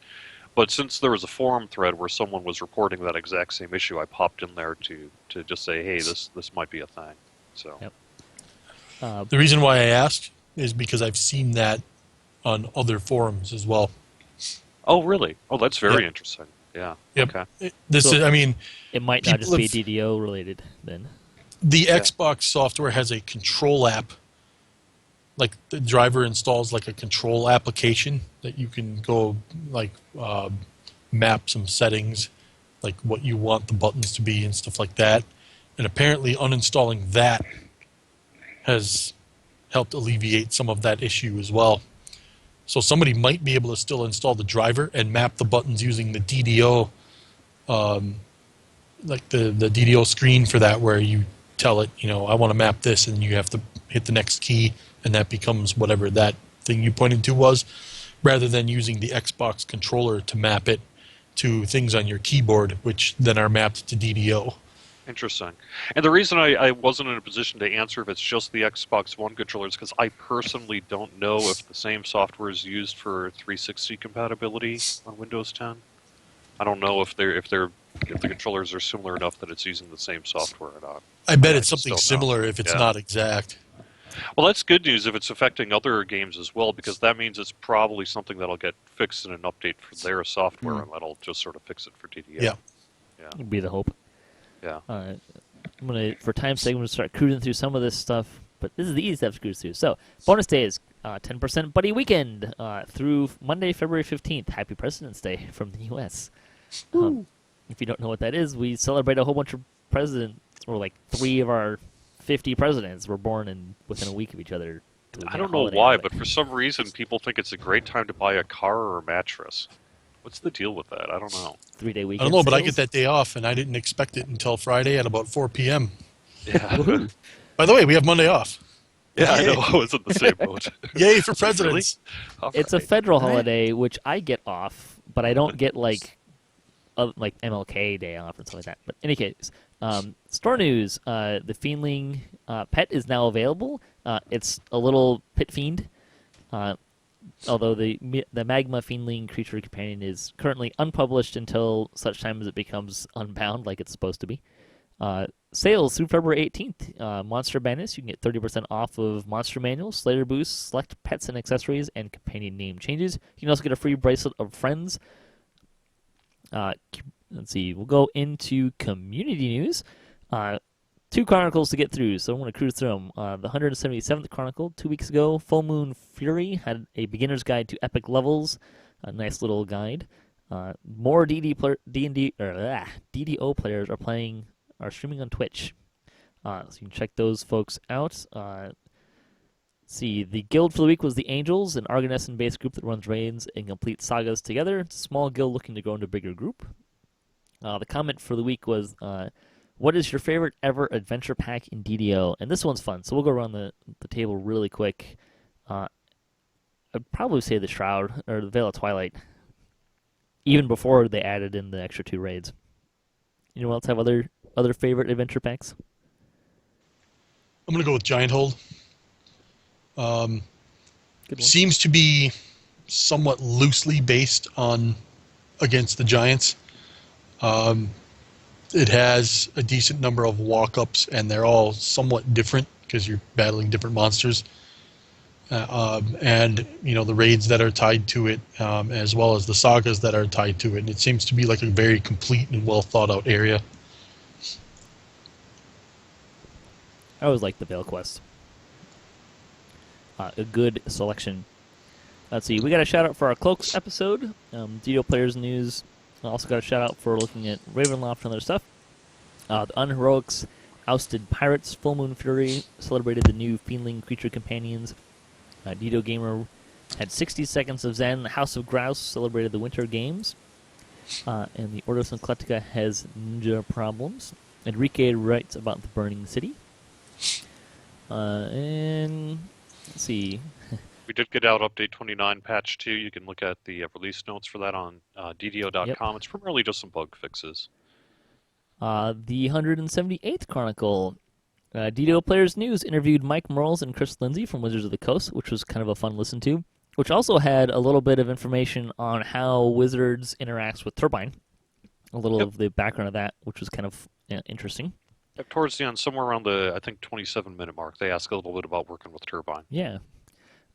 But since there was a forum thread where someone was reporting that exact same issue, I popped in there to just say, hey, this might be a thing. So. Yep. The reason why I asked is because I've seen that on other forums as well. Oh, really? Oh, that's very interesting. Yeah. Yep. Okay. It might not just be DDO related then. The Xbox software has a control app. Like the driver installs like a control application that you can go map some settings, like what you want the buttons to be and stuff like that. And apparently uninstalling that has helped alleviate some of that issue as well. So somebody might be able to still install the driver and map the buttons using the DDO, like the DDO screen for that, where you tell it, I want to map this, and you have to hit the next key, and that becomes whatever that thing you pointed to was, rather than using the Xbox controller to map it to things on your keyboard, which then are mapped to DDO. Interesting. And the reason I wasn't in a position to answer if it's just the Xbox One controller is because I personally don't know if the same software is used for 360 compatibility on Windows 10. I don't know if the controllers are similar enough that it's using the same software or not. I bet it's something similar if it's not exact. Well, that's good news if it's affecting other games as well, because that means it's probably something that'll get fixed in an update for their software, and that'll just sort of fix it for DDO. Yeah. Would be the hope. Yeah. I'm gonna, for time's sake, I'm gonna start cruising through some of this stuff, but this is the easy stuff to cruise through. So, bonus days, 10% Buddy Weekend through Monday, February 15th. Happy President's Day from the U.S. If you don't know what that is, we celebrate a whole bunch of presidents, or like 3 of our 50 presidents were born within a week of each other. I don't know why, but for some reason people think it's a great time to buy a car or a mattress. What's the deal with that? I don't know. 3-day I weekend. don't know, but I sales? get that day off, and I didn't expect it until Friday at about 4 p.m. Yeah. By the way, we have Monday off. Yeah, I know. I was in the same boat. Yay for presidents. All It's a right. federal holiday, which I get off, but I don't get like MLK Day off and stuff like that. But in any case, store news: the Fiendling pet is now available. It's a little pit fiend. Although the Magma Fiendling creature companion is currently unpublished until such time as it becomes unbound, like it's supposed to be. Sales through February 18th. Monster Madness, you can get 30% off of Monster Manual, Slayer Boost, select pets and accessories, and companion name changes. You can also get a free bracelet of friends. Let's see, we'll go into community news. 2 chronicles to get through, so I'm going to cruise through them. The 177th Chronicle, 2 weeks ago, Full Moon Fury had a beginner's guide to epic levels, a nice little guide. More DDO players are streaming on Twitch, so you can check those folks out. See, the guild for the week was the Angels, an Argonessan-based group that runs raids and complete sagas together. It's a small guild looking to grow into a bigger group. The comment for the week was, what is your favorite ever adventure pack in DDO? And this one's fun, so we'll go around the table really quick. I'd probably say the Shroud, or the Veil of Twilight, even before they added in the extra 2 raids. Anyone else have other favorite adventure packs? I'm going to go with Giant Hold. Good one. Seems to be somewhat loosely based on against the Giants. It has a decent number of walk-ups, and they're all somewhat different because you're battling different monsters. And, the raids that are tied to it, as well as the sagas that are tied to it. And it seems to be like a very complete and well-thought-out area. I always like the Veil Quest. A good selection. Let's see, we got a shout-out for our Cloaks episode. DDO Players News. Also got a shout-out for looking at Ravenloft and other stuff. The Unheroics ousted Pirates. Full Moon Fury celebrated the new Fiendling creature companions. DDO Gamer had 60 Seconds of Zen. The House of Grouse celebrated the Winter Games. And the Ordo Syncletica has ninja problems. Enrique writes about the Burning City. And let's see. We did get out Update 29 Patch 2. You can look at the release notes for that on DDO.com. Yep. It's primarily just some bug fixes. The 178th Chronicle. DDO Players News interviewed Mike Merles and Chris Lindsay from Wizards of the Coast, which was kind of a fun listen to, which also had a little bit of information on how Wizards interacts with Turbine. A little of the background of that, which was kind of interesting. Towards the end, somewhere around the, I think, 27-minute mark, they ask a little bit about working with Turbine. Yeah.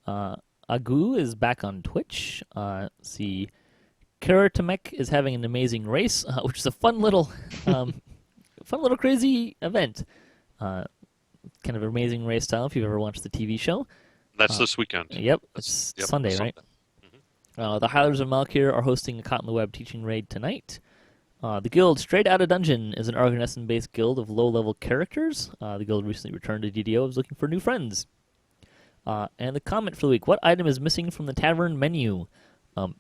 Agu is back on Twitch. See, Karatamek is having an amazing race, which is a fun little crazy event. Kind of amazing race style if you've ever watched the TV show. That's this weekend. Yep, it's Sunday, right? The Howlers of Malkir are hosting a Caught in the Web teaching raid tonight. The guild Straight Outta Dungeon is an Argonessan-based guild of low-level characters. The guild recently returned to DDO and is looking for new friends. And the comment for the week, what item is missing from the tavern menu?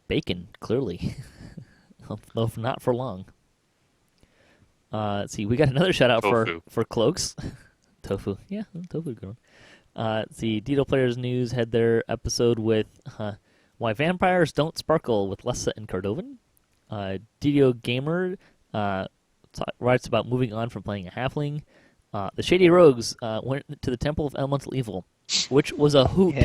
Bacon, clearly. Although not for long. Let's see, we got another shout-out for Cloaks. Tofu. Yeah, tofu good one. Let's see, DDO Players News had their episode with Why Vampires Don't Sparkle with Lessa and Cordovan. DDO Gamer writes about moving on from playing a halfling. The Shady Rogues went to the Temple of Elemental Evil, which was a hoop.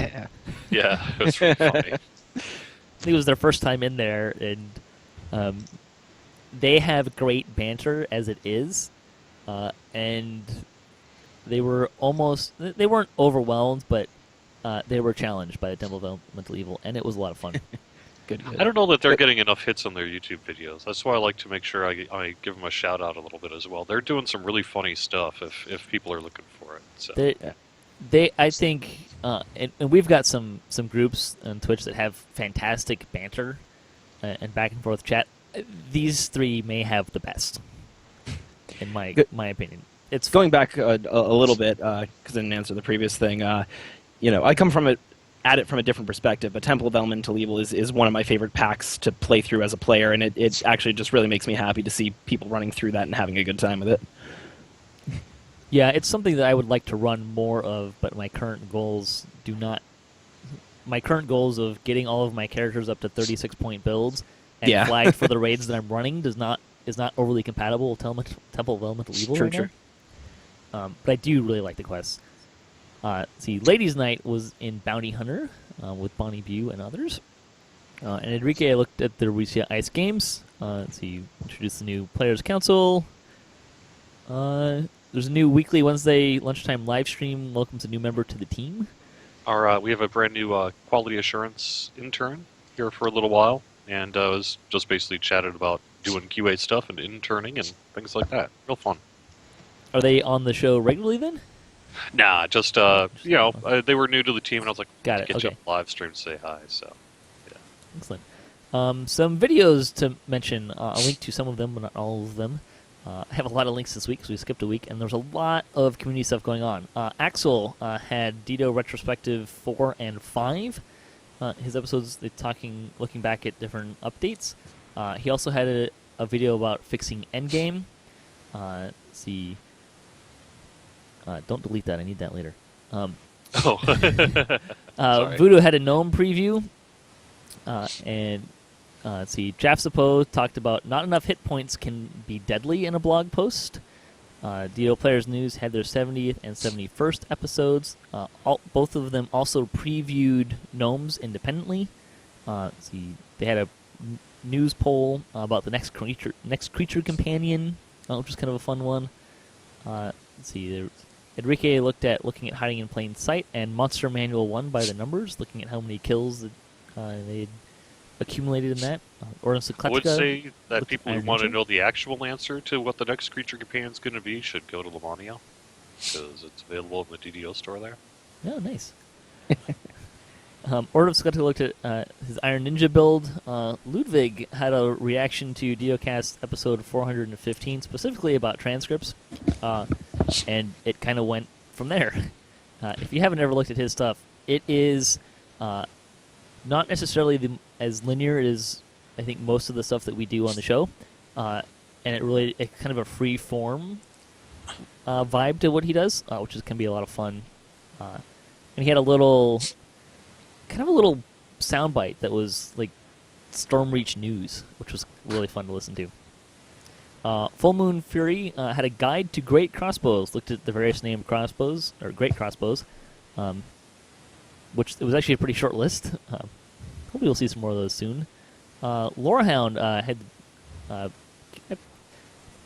Yeah, it was really funny. I think it was their first time in there, and they have great banter as it is, and they were they weren't overwhelmed, but they were challenged by the Temple of Elemental Evil, and it was a lot of fun. Good. I don't know that they're getting enough hits on their YouTube videos. That's why I like to make sure I give them a shout out a little bit as well. They're doing some really funny stuff if people are looking for it. So. I think, and we've got some groups on Twitch that have fantastic banter and back and forth chat. These three may have the best, in my opinion. It's going back a little bit because I didn't answer the previous thing. I come at it from a different perspective. But Temple of Elemental Evil is one of my favorite packs to play through as a player, and it actually just really makes me happy to see people running through that and having a good time with it. Yeah, it's something that I would like to run more of, but my current goals do not. My current goals of getting all of my characters up to 36-point builds and flagged for the raids that I'm running is not overly compatible with Temple of Elemental Evil right now. But I do really like the quests. Ladies' Night was in Bounty Hunter with Bonnie Bew and others. And Enrique, I looked at the Rusia Ice Games. Introduced the new Players Council. There's a new weekly Wednesday lunchtime live stream. Welcomes a new member to the team. We have a brand new quality assurance intern here for a little while, and was just basically chatted about doing QA stuff and interning and things like that. Real fun. Are they on the show regularly then? Nah, just they were new to the team, and I was like, Got it. You on live stream to say hi. So, yeah. Excellent. Some videos to mention. I'll link to some of them, but not all of them. I have a lot of links this week, so we skipped a week, and there's a lot of community stuff going on. Axel had DDO Retrospective 4 and 5. His episodes, looking back at different updates. He also had a video about fixing Endgame. Don't delete that. I need that later. Voodoo had a GNOME preview. Jafsapo talked about not enough hit points can be deadly in a blog post. DDO Players News had their 70th and 71st episodes. Both of them also previewed gnomes independently. They had a news poll about the next creature companion, which was kind of a fun one. Enrique looking at Hiding in Plain Sight and Monster Manual 1 by the numbers, looking at how many kills that they'd accumulated in that. I would say that people who want to know the actual answer to what the next creature companion is going to be should go to Lamania, because it's available in the DDO store there. Oh, nice. Order of Skeletor looked at his Iron Ninja build. Ludwig had a reaction to DDOCast episode 415, specifically about transcripts, and it kind of went from there. If you haven't ever looked at his stuff, it is not necessarily as linear as I think most of the stuff that we do on the show, and it's kind of a free form vibe to what he does, which can be a lot of fun. And he had a little soundbite that was like Stormreach news, which was really fun to listen to. Full Moon Fury had a guide to great crossbows. Looked at the various named crossbows or great crossbows, which it was actually a pretty short list. Hopefully we'll see some more of those soon. Lorehound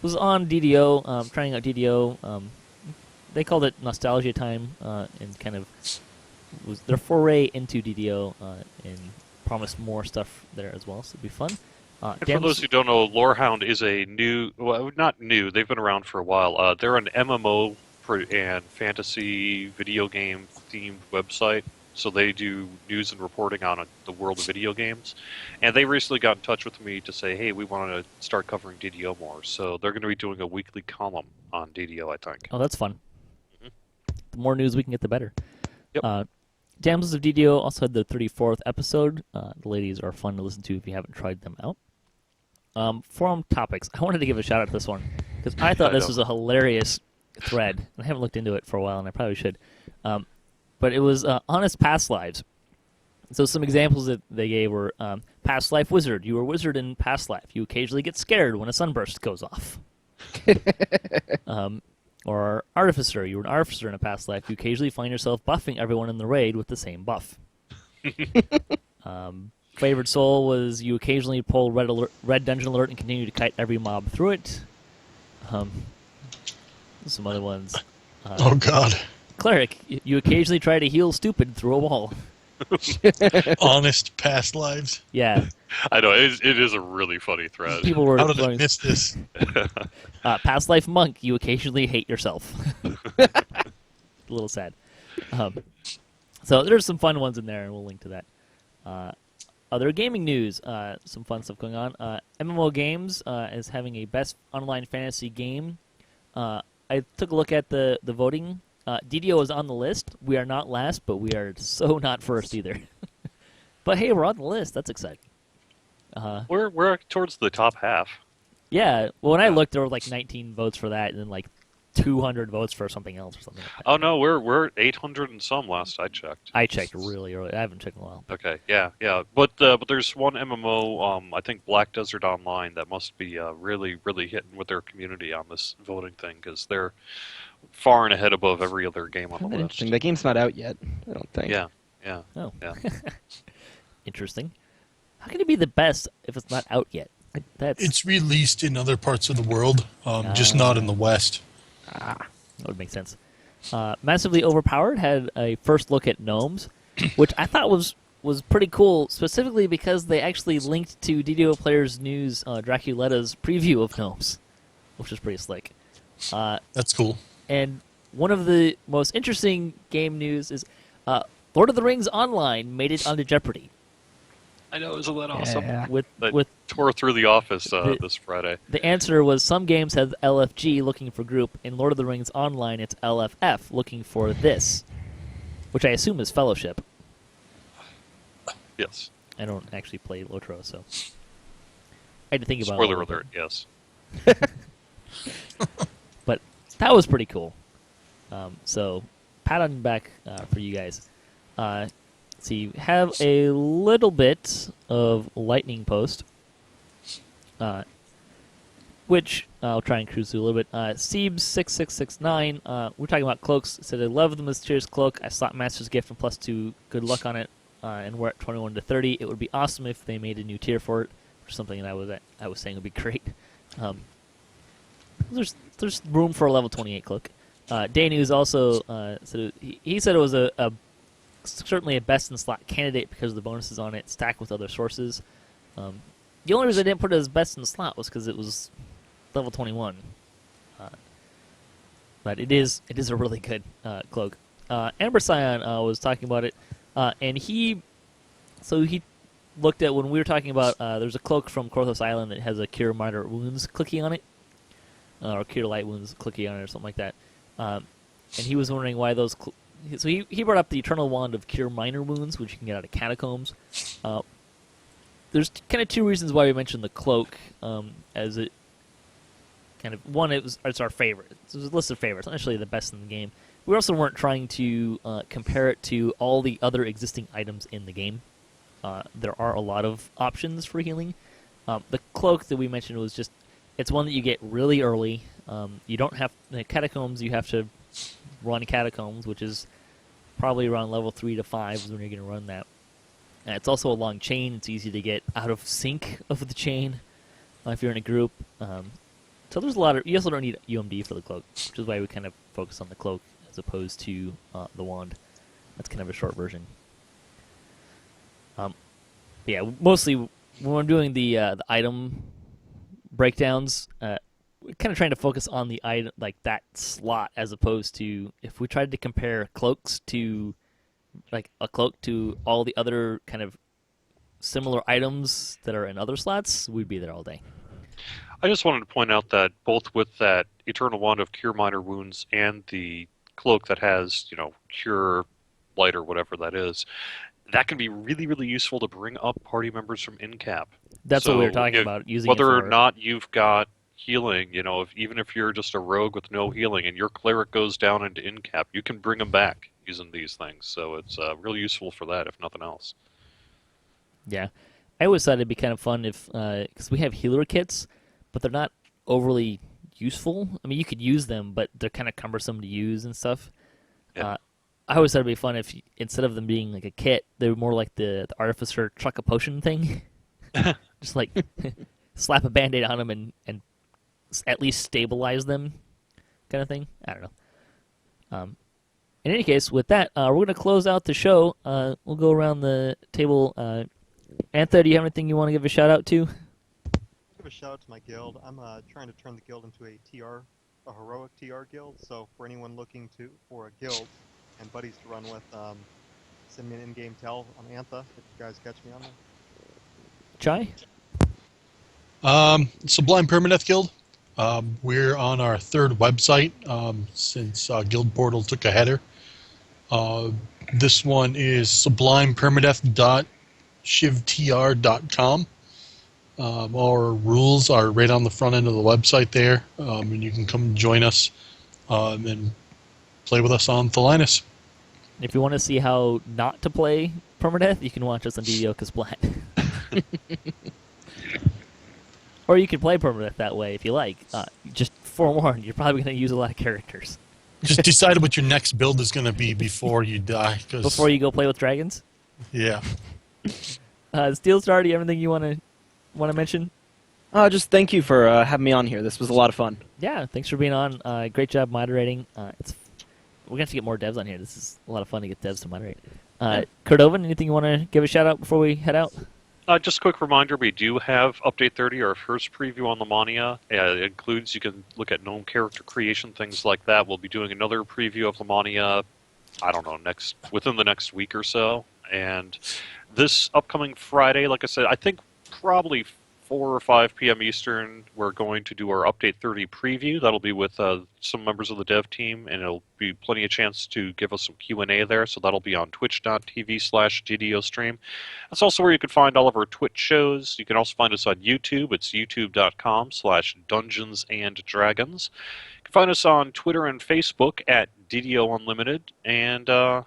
was on DDO, trying out DDO. They called it Nostalgia Time, and kind of was their foray into DDO, and promised more stuff there as well, so it'd be fun. And for those who don't know, Lorehound is a not new, they've been around for a while. They're an MMO and fantasy video game themed website. So they do news and reporting on the world of video games. And they recently got in touch with me to say, hey, we want to start covering DDO more. So they're going to be doing a weekly column on DDO, I think. Oh, that's fun. Mm-hmm. The more news we can get, the better. Yep. Damsels of DDO also had the 34th episode. The ladies are fun to listen to if you haven't tried them out. Forum topics. I wanted to give a shout out to this one because I thought this was a hilarious thread. I haven't looked into it for a while, and I probably should. But it was Honest Past Lives. So some examples that they gave were Past Life Wizard. You were a wizard in past life. You occasionally get scared when a sunburst goes off. Or Artificer. You were an artificer in a past life. You occasionally find yourself buffing everyone in the raid with the same buff. Favored Soul was you occasionally pull red dungeon alert and continue to kite every mob through it. Some other ones. Oh God. Cleric, you occasionally try to heal stupid through a wall. Honest past lives. Yeah, I know it is a really funny thread. people were How did I throwing miss this? past life monk. You occasionally hate yourself. A little sad. So there's some fun ones in there, and we'll link to that. Other gaming news, some fun stuff going on. MMO Games is having a best online fantasy game. I took a look at the voting. DDO is on the list. We are not last, but we are so not first either. But hey, we're on the list. That's exciting. We're towards the top half. Yeah. Well, when I looked, there were like 19 votes for that, and then like 200 votes for something else or something like that. Oh no, we're at 800 and some last I checked. I checked really early. I haven't checked in a while. Okay, yeah. But there's one MMO, I think Black Desert Online, that must be really hitting with their community on this voting thing, because they're far and ahead above every other game on the list. Interesting. That game's not out yet, I don't think. Yeah. Oh. Yeah. Interesting. How can it be the best if it's not out yet? That's It's released in other parts of the world, just not in the West. that would make sense. Massively Overpowered had a first look at gnomes, which I thought was pretty cool, specifically because they actually linked to DDO Players News Draculetta's preview of gnomes, which is pretty slick. That's cool. And one of the most interesting game news is Lord of the Rings Online made it onto Jeopardy. I know, isn't that awesome? Yeah. With Tore through the office this Friday. the answer was some games have LFG looking for group. In Lord of the Rings Online, it's LFF looking for this, which I assume is Fellowship. Yes. I don't actually play Lotro, so I had to think about it. a Spoiler little alert, yes. But that was pretty cool. So pat on the back for you guys. So you have a little bit of lightning post, which I'll try and cruise through a little bit. Seebs6669, we're talking about cloaks. Said I love the mysterious cloak. I slot Master's Gift and +2 good luck on it, and we're at 21 to 30. It would be awesome if they made a new tier for it, or something that I was saying would be great. There's room for a level 28 cloak. Day News also said he said it was certainly a best in slot candidate because of the bonuses on it, stacked with other sources. The only reason I didn't put it as best in slot was because it was level 21. But it is a really good cloak. Amber Scion was talking about it, and he looked at when we were talking about there's a cloak from Korthos Island that has a Cure Minor Wounds clicky on it, or Cure Light Wounds clicky on it, or something like that. And he was wondering why those. So he brought up the Eternal Wand of Cure Minor Wounds, which you can get out of Catacombs. There's kind of two reasons why we mentioned the cloak, as it kind of one, it's our favorite. It's a list of favorites, not necessarily the best in the game. We also weren't trying to compare it to all the other existing items in the game. There are a lot of options for healing. The cloak that we mentioned was just, it's one that you get really early. You don't have the Catacombs. You have to run Catacombs, which is probably around level 3 to 5 is when you're going to run that. And it's also a long chain. It's easy to get out of sync of the chain if you're in a group. So there's a lot of. You also don't need UMD for the cloak, which is why we kind of focus on the cloak as opposed to the wand. That's kind of a short version. Yeah, mostly when I'm doing the item breakdowns, we're kind of trying to focus on the item, like that slot, as opposed to if we tried to compare cloaks to, like a cloak to all the other kind of similar items that are in other slots, we'd be there all day. I just wanted to point out that both with that Eternal Wand of Cure Minor Wounds and the cloak that has, Cure Light or whatever that is, that can be really useful to bring up party members from in-cap. That's what we were talking about, using whether it or not you've got healing, even if you're just a rogue with no healing and your cleric goes down into in-cap, you can bring them back using these things. So it's really useful for that, if nothing else. Yeah. I always thought it'd be kind of fun if, because we have healer kits, but they're not overly useful. I mean, you could use them, but they're kind of cumbersome to use and stuff. Yeah. I always thought it'd be fun if, instead of them being like a kit, they were more like the artificer truck a potion thing. Just like slap a band-aid on them and at least stabilize them kind of thing. I don't know. In any case, with that, we're going to close out the show. We'll go around the table. Antha, do you have anything you want to give a shout out to? Give a shout out to my guild. I'm trying to turn the guild into a heroic TR guild. So for anyone looking for a guild and buddies to run with, send me an in-game tell on Antha if you guys catch me on there. Chai? Sublime Permadeath Guild. We're on our third website since Guild Portal took a header. This one is sublimepermadeath.shivtr.com. Our rules are right on the front end of the website there, and you can come join us and play with us on Thalanus. If you want to see how not to play Permadeath, you can watch us on DDOCast Splat. Or you can play Permadeath that way if you like. Just forewarned, you're probably going to use a lot of characters. Just decide what your next build is going to be before you die. Before you go play with dragons? Yeah. Steelstar, do you have anything you want to mention? Just thank you for having me on here. This was a lot of fun. Yeah, thanks for being on. Great job moderating. We're going to have to get more devs on here. This is a lot of fun to get devs to moderate. Cordovan, anything you want to give a shout out before we head out? Just a quick reminder, we do have Update 30, our first preview on Lamania. It includes, you can look at gnome character creation, things like that. We'll be doing another preview of Lamania, I don't know, within the next week or so. And this upcoming Friday, like I said, I think probably 4 or 5 p.m. Eastern, we're going to do our Update 30 preview. That'll be with some members of the dev team, and it'll be plenty of chance to give us some Q&A there, so that'll be on twitch.tv/DDO stream. That's also where you can find all of our Twitch shows. You can also find us on YouTube. It's youtube.com/Dungeons and Dragons. You can find us on Twitter and Facebook at DDO Unlimited, and yeah,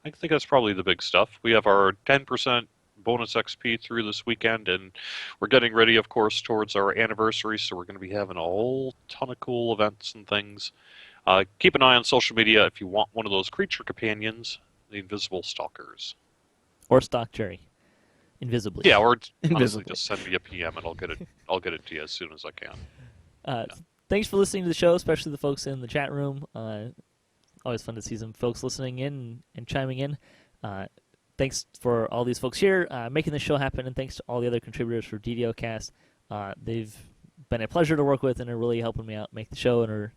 I think that's probably the big stuff. We have our 10% bonus XP through this weekend, and we're getting ready, of course, towards our anniversary, so we're going to be having a whole ton of cool events and things. Keep an eye on social media if you want one of those creature companions, the invisible stalkers. Or stalk Jerry. Invisibly. Yeah, or honestly, just send me a PM and I'll get it to you as soon as I can. Thanks for listening to the show, especially the folks in the chat room. Always fun to see some folks listening in and chiming in. Thanks for all these folks here making the show happen, and thanks to all the other contributors for DDOcast. They've been a pleasure to work with, and are really helping me out make the show, and are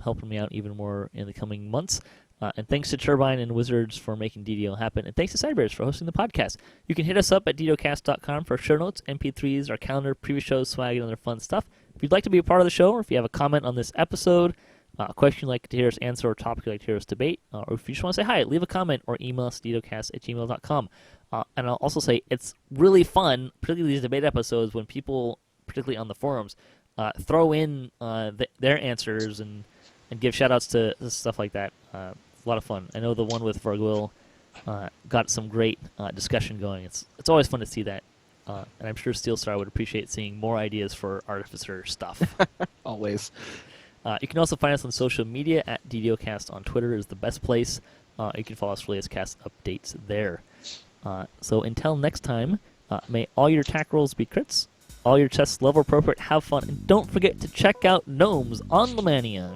helping me out even more in the coming months. And thanks to Turbine and Wizards for making DDO happen, and thanks to Cybears for hosting the podcast. You can hit us up at DDOcast.com for show notes, MP3s, our calendar, previous shows, swag, and other fun stuff. If you'd like to be a part of the show, or if you have a comment on this episode, a question you'd like to hear us answer, or a topic you'd like to hear us debate, or if you just want to say hi, leave a comment or email us DDOcast@gmail.com. And I'll also say it's really fun, particularly these debate episodes, when people, particularly on the forums, throw in their answers and give shout-outs to stuff like that. It's a lot of fun. I know the one with Virgil got some great discussion going. It's always fun to see that. And I'm sure Steelstar would appreciate seeing more ideas for artificer stuff. Always. You can also find us on social media at DDOcast on Twitter is the best place. You can follow us for latest cast updates there. So until next time, may all your attack rolls be crits, all your tests level appropriate, have fun, and don't forget to check out Gnomes on Lamania.